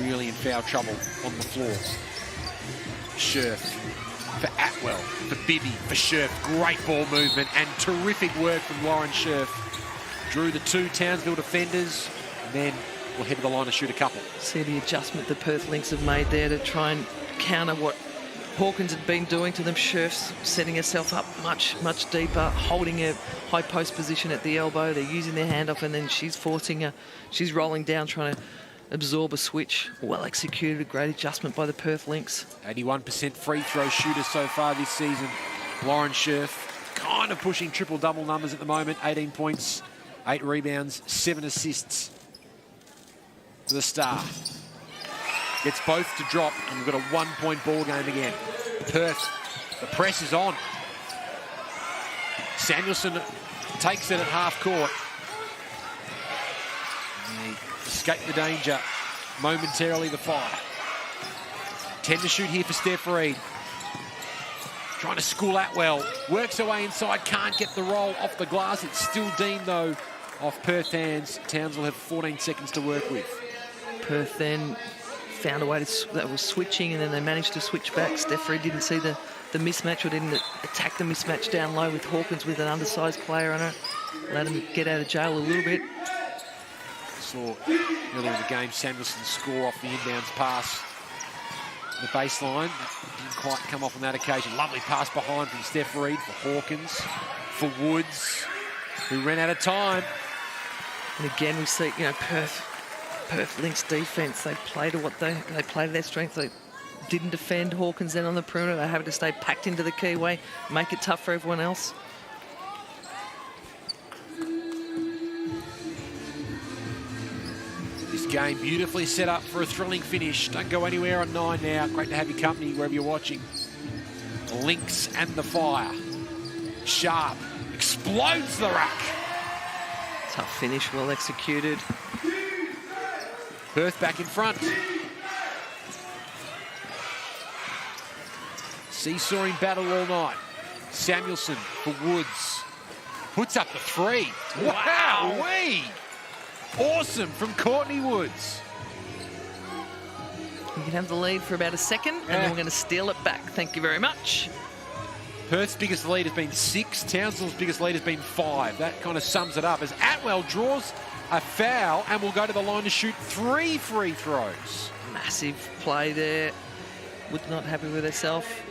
really in foul trouble on the floor. Scherf for Atwell, for Bibby, for Scherf. Great ball movement and terrific work from Lauren Scherf. Drew the 2 Townsville defenders, and then we'll head to the line to shoot a couple. See the adjustment the Perth Lynx have made there to try and counter what Hawkins had been doing to them. Scherf's setting herself up much deeper, holding a high post position at the elbow. They're using their handoff, and then she's forcing her. She's rolling down, trying to absorb a switch. Well executed, a great adjustment by the Perth Lynx. 81% free throw shooter so far this season. Lauren Scherf kind of pushing triple-double numbers at the moment. 18 points, 8 rebounds, 7 assists for the star. Gets both to drop, and we've got a 1-point ball game again. Perth, the press is on. Samuelson takes it at half court. And they escape the danger momentarily, the Fire. 10 to shoot here for Steph Reid. Trying to school Atwell. Works her way inside, can't get the roll off the glass. It's still deemed, though, off Perth hands. Townsville have 14 seconds to work with. Perth then found a way to, that was switching, and then they managed to switch back. Steph Reid didn't see the mismatch, or didn't attack the mismatch down low with Hawkins with an undersized player on her. Allowed him to get out of jail a little bit. Saw earlier in the game Samuelson score off the inbounds pass. The baseline didn't quite come off on that occasion. Lovely pass behind from Steph Reid for Hawkins, for Woods, who ran out of time. And again, we see, you know, Perth Lynx defense. They play to what they play to their strength. They didn't defend Hawkins then on the perimeter. They have to stay packed into the keyway, make it tough for everyone else. This game beautifully set up for a thrilling finish. Don't go anywhere on 9 now. Great to have your company wherever you're watching. The Lynx and the Fire. Sharp explodes the rack. Tough finish, well executed. Perth back in front. Seesawing battle all night. Samuelson for Woods. Puts up the three. Wow! Awesome from Courtney Woods. You can have the lead for about a second, and then we're going to steal it back. Thank you very much. Perth's biggest lead has been 6. Townsville's biggest lead has been 5. That kind of sums it up as Atwell draws a foul and will go to the line to shoot 3 free throws. Massive play there. Wood not happy with herself.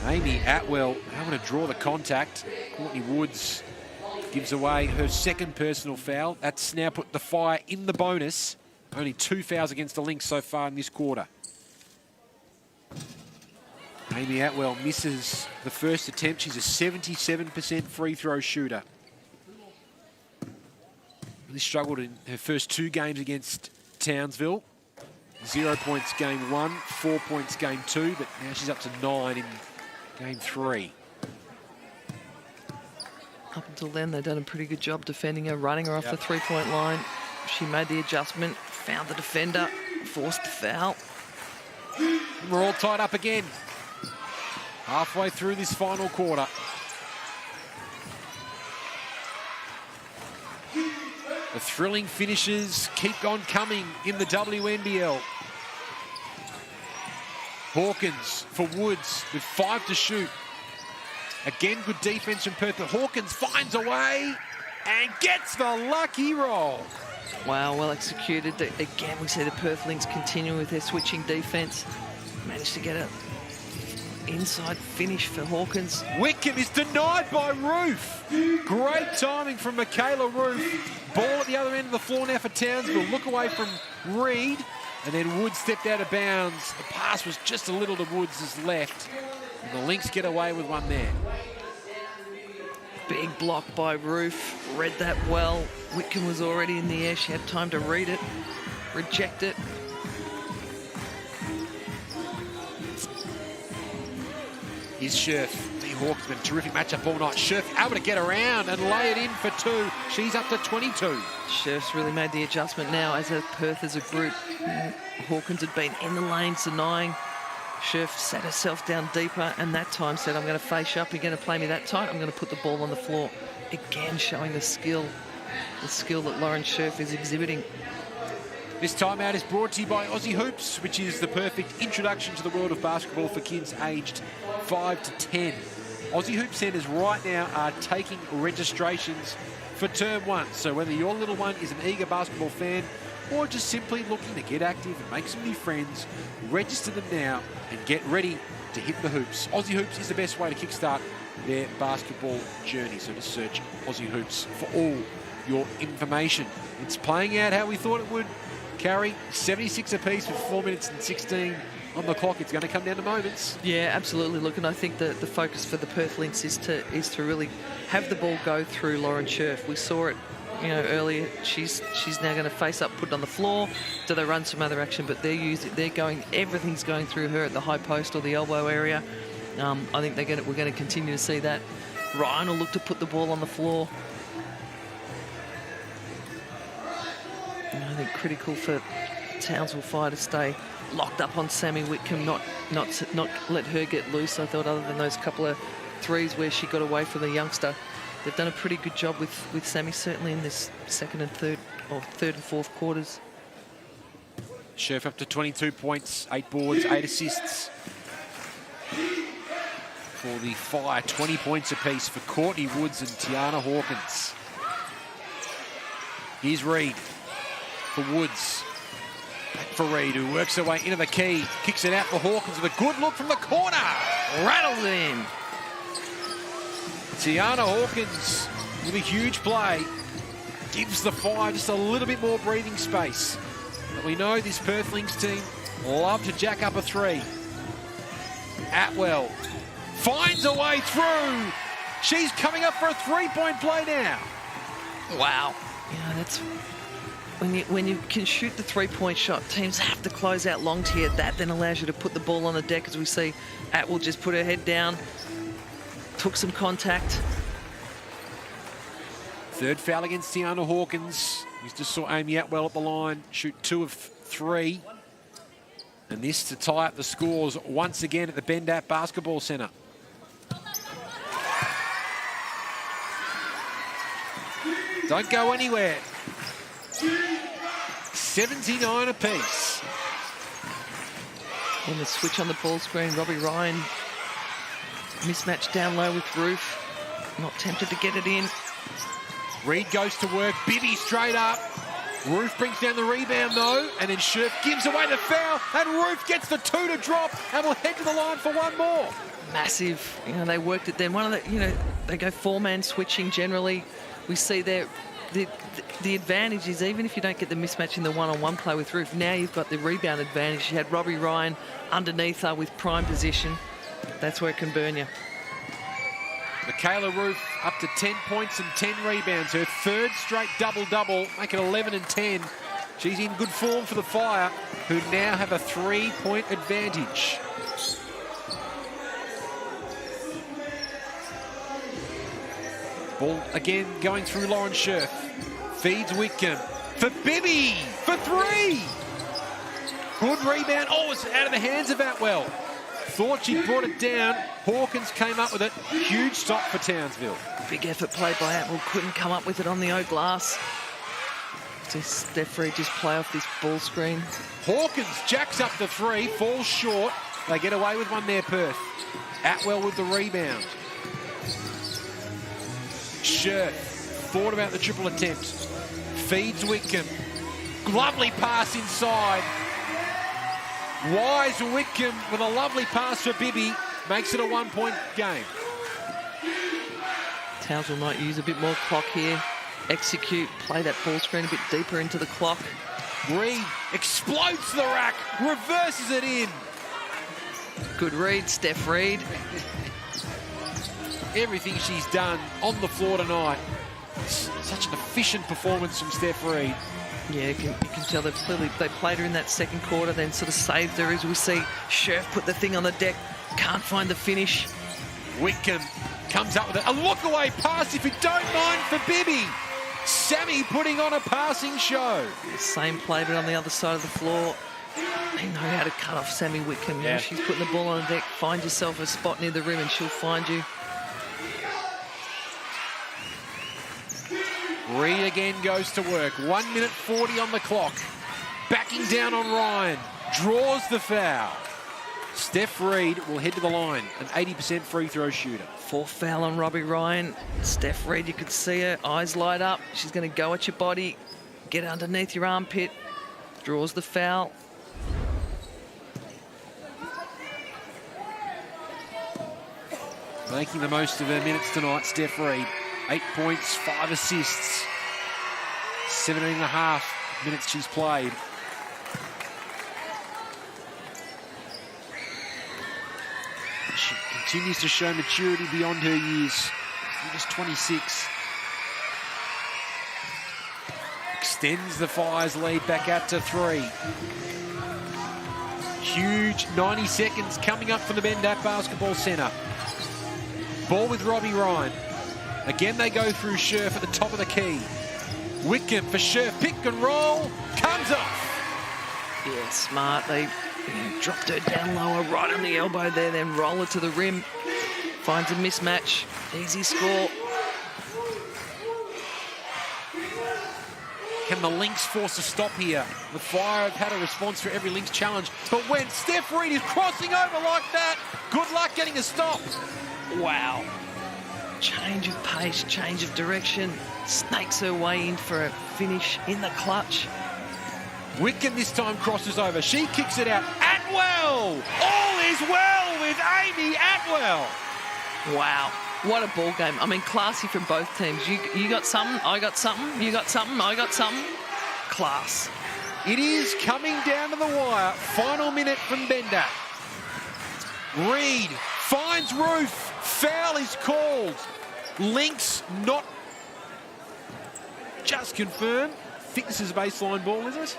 Amy Atwell able to draw the contact. Courtney Woods gives away her second personal foul. That's now put the Fire in the bonus. Only 2 fouls against the Lynx so far in this quarter. Amy Atwell misses the first attempt. She's a 77% free throw shooter. Really struggled in her first 2 games against Townsville. 0 points game 1, 4 points game 2, but now she's up to 9 in game 3. Up until then, they've done a pretty good job defending her, running her off the three-point line. She made the adjustment, found the defender, forced the foul. We're all tied up again. Halfway through this final quarter. The thrilling finishes keep on coming in the WNBL. Hawkins for Woods with 5 to shoot. Again, good defense from Perth, but Hawkins finds a way and gets the lucky roll. Wow, well executed. Again, we see the Perth Lynx continuing with their switching defense. Managed to get an inside finish for Hawkins. Wickham is denied by Roof. Great timing from Michaela Roof. Ball at the other end of the floor now for Townsville. Look away from Reed. And then Woods stepped out of bounds. The pass was just a little to Woods' left. And the Lynx get away with one there. Big block by Roof. Read that well. Whitcomb was already in the air. She had time to read it, reject it. Here's Scherf. The Hawks been a terrific matchup all night. Scherf able to get around and lay it in for 2. She's up to 22. Scherf's really made the adjustment now as a Perth as a group. Hawkins had been in the lanes denying. Scherf sat herself down deeper and that time said, I'm going to face you up. You're going to play me that tight. I'm going to put the ball on the floor. Again, showing the skill that Lauren Scherf is exhibiting. This timeout is brought to you by Aussie Hoops, which is the perfect introduction to the world of basketball for kids aged 5 to 10. Aussie Hoop centres right now are taking registrations for term 1. So whether your little one is an eager basketball fan or just simply looking to get active and make some new friends, register them now and get ready to hit the hoops. Aussie Hoops is the best way to kickstart their basketball journey. So just search Aussie Hoops for all your information. It's playing out how we thought it would. Carry 76 apiece with 4 minutes and 16 on the clock. It's going to come down to moments. Yeah, absolutely. Look, and I think that the focus for the Perth Lynx is to really have the ball go through Lauren Scherf. We saw it, earlier. She's now going to face up, put it on the floor. Do they run some other action? But everything's going through her at the high post or the elbow area. I think we're going to continue to see that. Ryan will look to put the ball on the floor. I think critical for Townsville Fire to stay locked up on Sammy Whitcomb, not let her get loose. I thought other than those couple of threes where she got away from the youngster, they've done a pretty good job with Sammy, certainly in this third and fourth quarters. Scherf up to 22 points, 8 boards, 8 assists. For the Fire, 20 points apiece for Courtney Woods and Tiana Hawkins. Here's Reed for Woods. Back for Reed, who works her way into the key. Kicks it out for Hawkins with a good look from the corner. Rattles it in. Tiana Hawkins with a huge play. Gives the Fire just a little bit more breathing space. But we know this Perth Lynx team love to jack up a 3. Atwell finds a way through. She's coming up for a 3-point play now. Wow. Yeah, that's when you can shoot the three-point shot, teams have to close out long to you. That then allows you to put the ball on the deck, as we see Atwell just put her head down, took some contact. Third foul against Tiana Hawkins. We just saw Amy Atwell at the line shoot 2 of 3. And this to tie up the scores once again at the Bendat Basketball Centre. Don't go anywhere. 79 apiece. And the switch on the ball screen, Robbie Ryan. Mismatch down low with Roof. Not tempted to get it in. Reed goes to work. Bibby straight up. Roof brings down the rebound though, and then Scherf gives away the foul, and Roof gets the 2 to drop, and will head to the line for one more. Massive. You know, they worked it then. One of the, you know, they go 4-man switching generally. We see there the advantage is even if you don't get the mismatch in the one-on-one play with Roof, now you've got the rebound advantage. You had Robbie Ryan underneath her with prime position. That's where it can burn you. Michaela Roof up to 10 points and 10 rebounds. Her third straight double-double, making 11 and 10. She's in good form for the Fire, who now have a 3-point advantage. Ball again going through Lauren Scherf. Feeds Whitcomb for Bibby for 3. Good rebound. Oh, it's out of the hands of Atwell. Thought she brought it down. Hawkins came up with it. Huge stop for Townsville. Big effort played by Atwell. Couldn't come up with it on the O glass. Just Steph Reed just play off this ball screen. Hawkins jacks up the 3, falls short. They get away with one there, Perth. Atwell with the rebound. Scherf thought about the triple attempt. Feeds Whitcomb. Lovely pass inside. Wise Whitcomb with a lovely pass for Bibby. Makes it a 1-point game. Townsville might use a bit more clock here. Execute, play that ball screen a bit deeper into the clock. Reed explodes the rack, reverses it in. Good read, Steph Reed. Everything she's done on the floor tonight. Such an efficient performance from Steph Reed. Yeah, you can tell they played her in that second quarter, then sort of saved her as we see Scherf put the thing on the deck. Can't find the finish. Whitcomb comes up with a look-away pass, if you don't mind, for Bibby. Sammy putting on a passing show. Same play, but on the other side of the floor. They know how to cut off Sammy Whitcomb. Yeah. You know, she's putting the ball on the deck. Find yourself a spot near the rim and she'll find you. Reed again goes to work. 1 minute 40 on the clock. Backing down on Ryan. Draws the foul. Steph Reed will head to the line, an 80% free throw shooter. 4th foul on Robbie Ryan. Steph Reed, you could see her eyes light up. She's going to go at your body, get underneath your armpit, draws the foul. Making the most of her minutes tonight, Steph Reed. 8 points, 5 assists. 17.5 minutes she's played. She continues to show maturity beyond her years. She's just 26. Extends the Fire's lead back out to 3. Huge 90 seconds coming up from the Bendat Basketball Centre. Ball with Robbie Ryan. Again, they go through Scherf at the top of the key. Whitcomb for Scherf. Pick and roll. Comes off. Yeah, smart. They dropped her down lower, right on the elbow there, then roll her to the rim. Finds a mismatch. Easy score. Can the Lynx force a stop here? The Fire have had a response for every Lynx challenge. But when Steph Reed is crossing over like that, good luck getting a stop. Wow. Change of pace, change of direction. Snakes her way in for a finish in the clutch. Whitcomb this time crosses over. She kicks it out. Atwell! All is well with Amy Atwell. Wow. What a ball game. I mean, classy from both teams. You got something, I got something, you got something, I got something. Class. It is coming down to the wire. Final minute from Bendat. Reed finds Roof. Foul is called. Lynx not just confirmed. think this is a baseline ball, is it?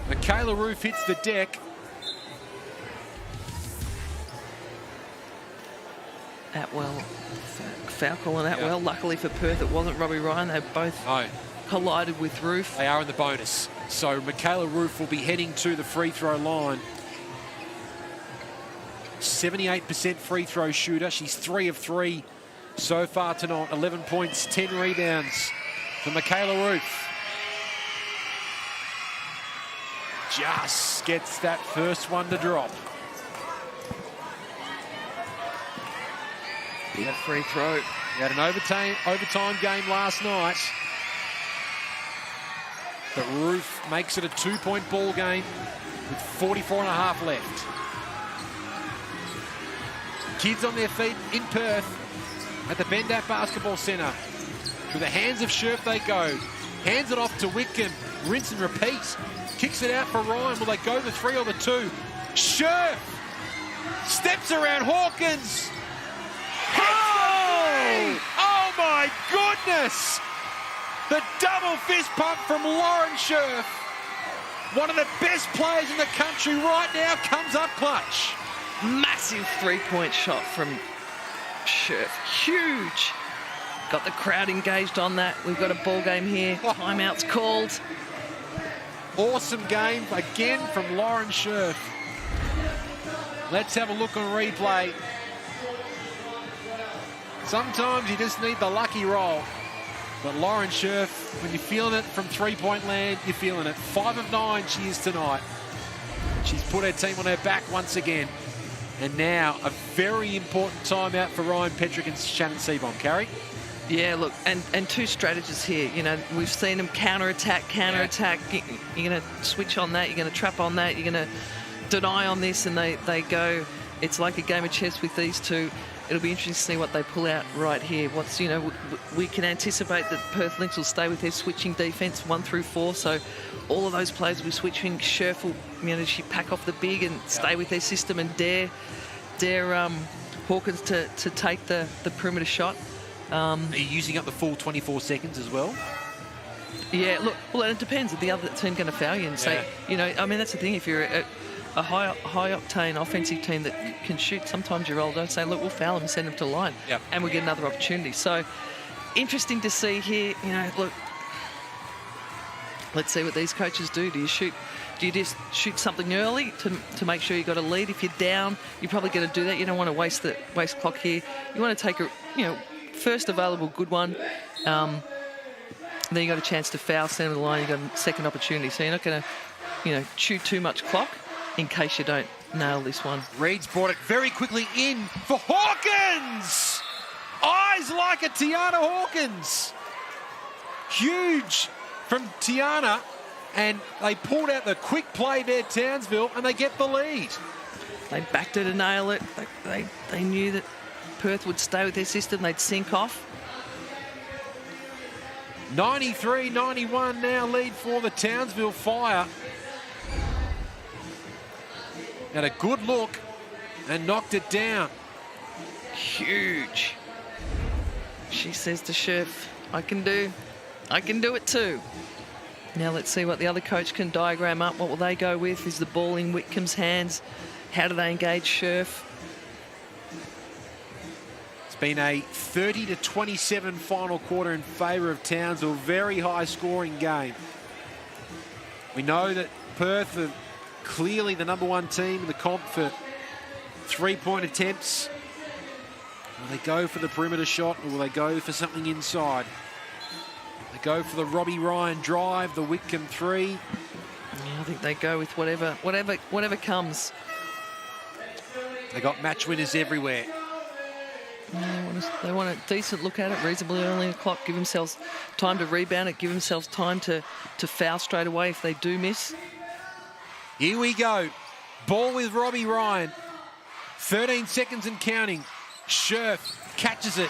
Michaela Roof hits the deck. Atwell, foul call on Atwell. Luckily for Perth, it wasn't Robbie Ryan. They both collided with Roof. They are in the bonus. So Michaela Roof will be heading to the free throw line. 78% free throw shooter. She's 3 of 3 so far tonight. 11 points, 10 rebounds for Michaela Roof. Just gets that first one to drop. Big free throw. We had an overtime game last night. But Roof makes it a 2-point ball game with 44.5 left. Kids on their feet in Perth at the Bendat Basketball Centre. With the hands of Scherf they go. Hands it off to Whitcomb. Rinse and repeat. Kicks it out for Ryan. Will they go the 3 or the 2? Scherf steps around Hawkins. Oh my goodness! The double fist pump from Lauren Scherf. One of the best players in the country right now comes up clutch. Massive three-point shot from Scherf. Huge. Got the crowd engaged on that. We've got a ball game here. Timeout's called. Awesome game again from Lauren Scherf. Let's have a look on replay. Sometimes you just need the lucky roll. But Lauren Scherf, when you're feeling it from three-point land, you're feeling it. 5 of 9 she is tonight. She's put her team on her back once again. And now a very important timeout for Ryan Petrick and Shannon Seabom. Carrie? Yeah, look, and two strategies here. You know, we've seen them counter-attack. You're going to switch on that. You're going to trap on that. You're going to deny on this, and they go. It's like a game of chess with these two. It'll be interesting to see what they pull out right here. We can anticipate that Perth Lynx will stay with their switching defence 1 through 4. So all of those players will be switching. Scherf will, she pack off the big and stay with their system and dare Hawkins to take the perimeter shot. Are you using up the full 24 seconds as well? Yeah, look, well, it depends. Is the other team going to foul you and say, that's the thing. If you're a high-octane offensive team that can shoot, sometimes you roll, don't say, look, we'll foul them and send them to the line. Yep. And we'll get another opportunity. So, interesting to see here, look, let's see what these coaches do. Do you just shoot something early to make sure you got a lead? If you're down, you're probably going to do that. You don't want to waste clock here. You want to take first available good one. Then you got a chance to foul, send them to the line. You got a second opportunity. So you're not going to, chew too much clock in case you don't nail this one. Reed's brought it very quickly in for Hawkins. Eyes like a Tiana Hawkins. Huge from Tiana. And they pulled out the quick play there, Townsville, and they get the lead. They backed it to nail it. They knew that Perth would stay with their system. They'd sink off. 93-91 now lead for the Townsville Fire. Had a good look and knocked it down. Huge. She says to Scherf, I can do it too. Now let's see what the other coach can diagram up. What will they go with? Is the ball in Whitcomb's hands? How do they engage Scherf? It's been a 30-27 final quarter in favour of Townsville. Very high scoring game. We know that Perth are clearly the #1 team in the comp for three-point attempts. Will they go for the perimeter shot, or will they go for something inside? They go for the Robbie Ryan drive, the Whitcomb 3. Yeah, I think they go with whatever comes. They got match winners everywhere. They want a decent look at it, reasonably early in the clock, give themselves time to rebound it, give themselves time to foul straight away if they do miss. Here we go. Ball with Robbie Ryan. 13 seconds and counting. Scherf catches it.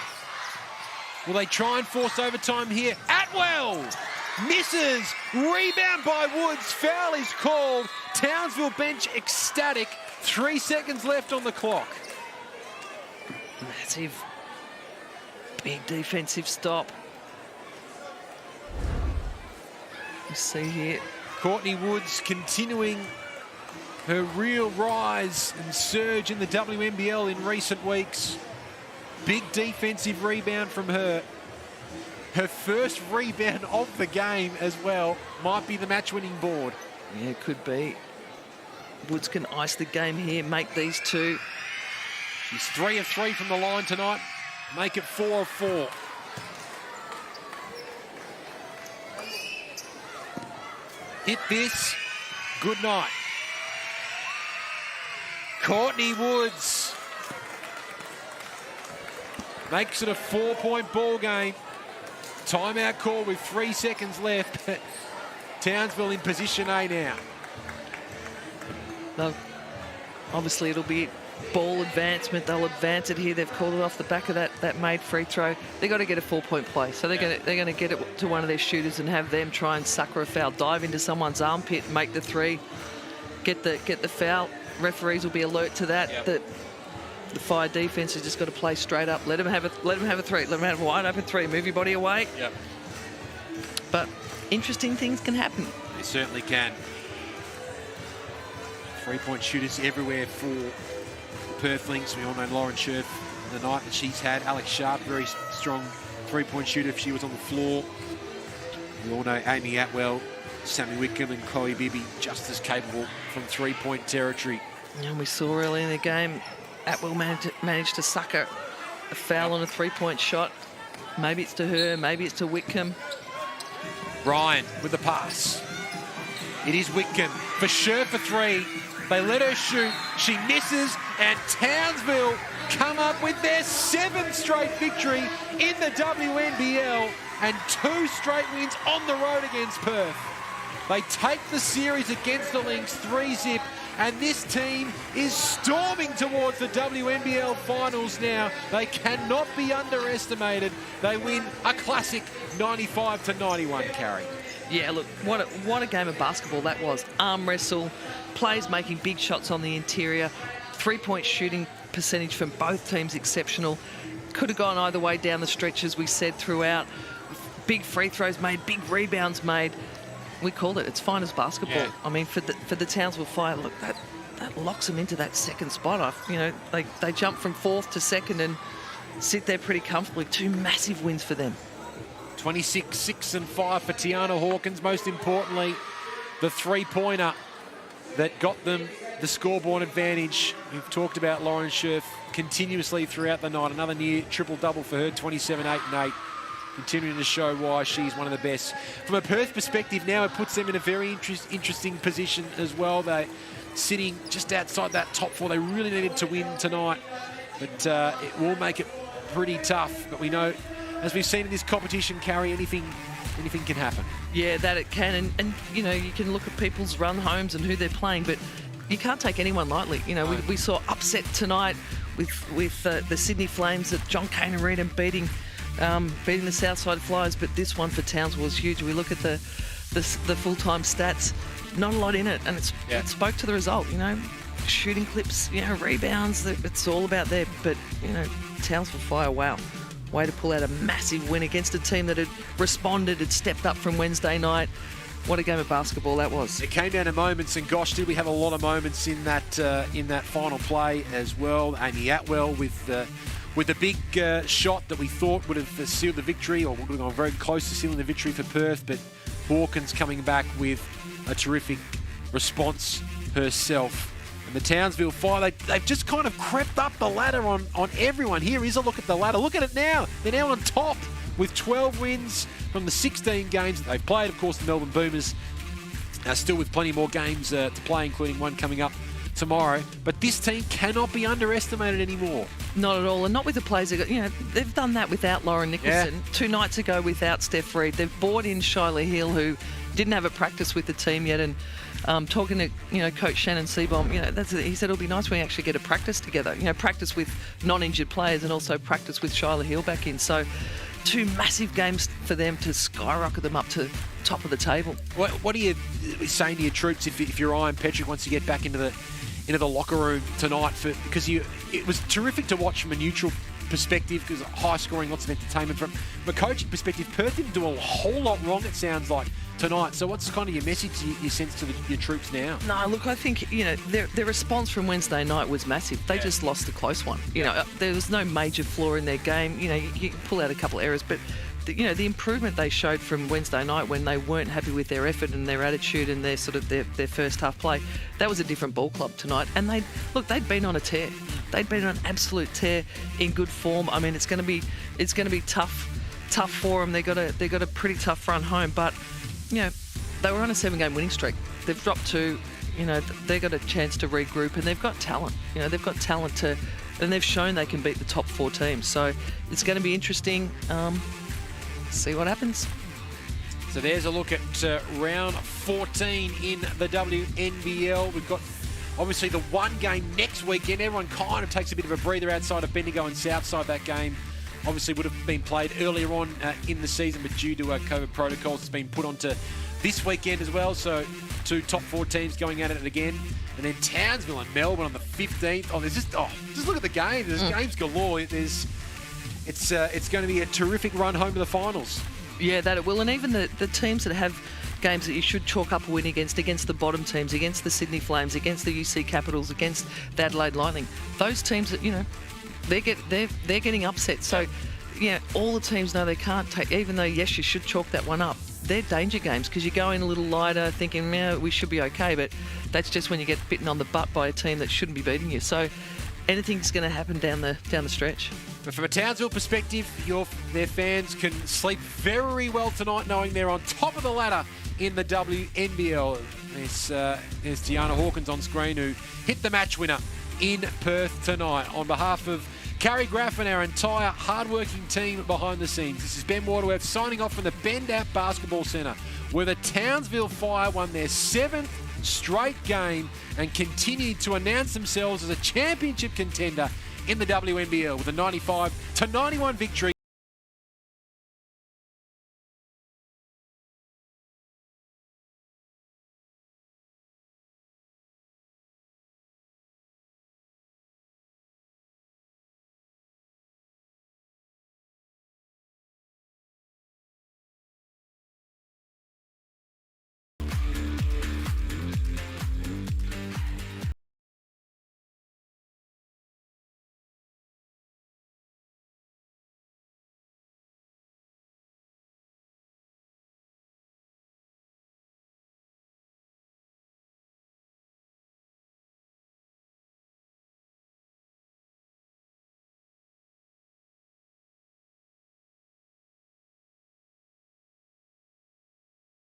Will they try and force overtime here? Atwell misses. Rebound by Woods. Foul is called. Townsville bench ecstatic. 3 seconds left on the clock. Massive, big defensive stop. You see here. Courtney Woods continuing her real rise and surge in the WNBL in recent weeks. Big defensive rebound from her. Her first rebound of the game as well. Might be the match-winning board. Yeah, it could be. Woods can ice the game here, make these two. She's 3 of 3 from the line tonight. Make it 4 of 4. Hit this. Good night. Courtney Woods makes it a 4-point ball game. Timeout call with 3 seconds left. Townsville in position A now. Obviously, it'll be ball advancement. They'll advance it here. They've called it off the back of that made free throw. They've got to get a 4-point play. So they're going to get it to one of their shooters and have them try and sucker a foul, dive into someone's armpit, make the three, get the foul. Referees will be alert to that. Yep. The Fire defense has just got to play straight up. Let them have a three. Let them have a wide open three. Move your body away. Yep. But interesting things can happen. They certainly can. 3-point shooters everywhere for the Perth Lynx. We all know Lauren Scherf, the night that she's had. Alex Sharp, very strong 3-point shooter if she was on the floor. We all know Amy Atwell, Sammy Wickham and Chloe Bibby just as capable from 3-point territory. And we saw early in the game, Atwell managed to sucker a foul on a 3-point shot. Maybe it's to her, maybe it's to Wickham. Ryan with the pass. It is Wickham for Scherf for 3. They let her shoot. She misses, and Townsville come up with their 7th straight victory in the WNBL and 2 straight wins on the road against Perth. They take the series against the Lynx 3-zip, and this team is storming towards the WNBL finals now. They cannot be underestimated. They win a classic 95-91, Carrie. Yeah, look, what a game of basketball that was. Arm wrestle, players making big shots on the interior, 3-point shooting percentage from both teams exceptional. Could have gone either way down the stretch, as we said throughout. Big free throws made, big rebounds made. We called it. It's fine as basketball. Yeah. I mean, for the Townsville Fire, look, that locks them into that second spot. They jump from 4th to 2nd and sit there pretty comfortably. 2 massive wins for them. 26, 6 and 5 for Tiana Hawkins. Most importantly, the 3-pointer that got them the scoreboard advantage. We've talked about Lauren Scherf continuously throughout the night. Another near triple-double for her, 27, 8 and 8. Continuing to show why she's one of the best. From a Perth perspective now, it puts them in a very interesting position as well. They're sitting just outside that top 4. They really needed to win tonight, but it will make it pretty tough. But we know, as we've seen in this competition, Carrie, anything can happen. Yeah, that it can. And you know, you can look at people's run homes and who they're playing, but you can't take anyone lightly. You know, we saw upset tonight with the Sydney Flames at John Cain Arena beating the Southside Flyers, but this one for Townsville was huge. We look at the full-time stats, not a lot in it, and it spoke to the result. You know, shooting clips, you know, rebounds. It's all about there. But you know, Townsville Fire, wow, way to pull out a massive win against a team that had responded, had stepped up from Wednesday night. What a game of basketball that was. It came down to moments, and gosh, did we have a lot of moments in that final play as well. Amy Atwell with the big shot that we thought would have sealed the victory, or would have gone very close to sealing the victory for Perth, but Hawkins coming back with a terrific response herself. And the Townsville Fire, they've just kind of crept up the ladder on everyone. Here is a look at the ladder. Look at it now. They're now on top with 12 wins from the 16 games that they've played. Of course, the Melbourne Boomers are still with plenty more games to play, including one coming up tomorrow. But this team cannot be underestimated anymore. Not at all, and not with the players. You know, they've done that without Lauren Nicholson. Yeah. 2 nights ago without Steph Reed. They've brought in Shyla Hill, who didn't have a practice with the team yet, and talking to Coach Shannon Seabohm, he said it'll be nice when we actually get a practice together. Practice with non-injured players and also practice with Shyla Hill back in. So 2 massive games for them to skyrocket them up to top of the table. What are you saying to your troops if you're Ian Petrick once you get back into the locker room tonight? Because it was terrific to watch from a neutral perspective, because high scoring, lots of entertainment. From a coaching perspective, Perth didn't do a whole lot wrong, it sounds like, tonight. So what's kind of your message you sense to your troops now? No, look, I think, their response from Wednesday night was massive. They just lost a close one. There was no major flaw in their game. You pull out a couple of errors, but the improvement they showed from Wednesday night when they weren't happy with their effort and their attitude and their first half play, that was a different ball club tonight. And they'd been on a tear. They'd been on an absolute tear in good form. I mean, it's going to be tough for them. They got a pretty tough run home, but they were on a 7-game winning streak. They've dropped 2. They've got a chance to regroup, and they've got talent. They've got talent and they've shown they can beat the top 4 teams. So it's going to be interesting. See what happens. So there's a look at round 14 in the WNBL. We've got obviously the one game next weekend. Everyone kind of takes a bit of a breather outside of Bendigo and Southside. That game obviously would have been played earlier on in the season, but due to COVID protocols, it's been put onto this weekend as well. So 2 top 4 teams going at it again. And then Townsville and Melbourne on the 15th. Just look at the game. There's games galore. It's going to be a terrific run home to the finals. Yeah, that it will. And even the teams that have games that you should chalk up a win against the bottom teams, against the Sydney Flames, against the UC Capitals, against the Adelaide Lightning, those teams that, they're getting upset. So, all the teams know they can't take, even though, yes, you should chalk that one up. They're danger games because you go in a little lighter thinking, we should be okay, but that's just when you get bitten on the butt by a team that shouldn't be beating you. So anything's going to happen down the stretch. But from a Townsville perspective, their fans can sleep very well tonight knowing they're on top of the ladder in the WNBL. There's Tiana Hawkins on screen who hit the match winner in Perth tonight. On behalf of Carrie Graff and our entire hard-working team behind the scenes, this is Ben Waterworth signing off from the Bendat Basketball Centre, where the Townsville Fire won their 7th straight game and continued to announce themselves as a championship contender in the WNBL with a 95-91 victory.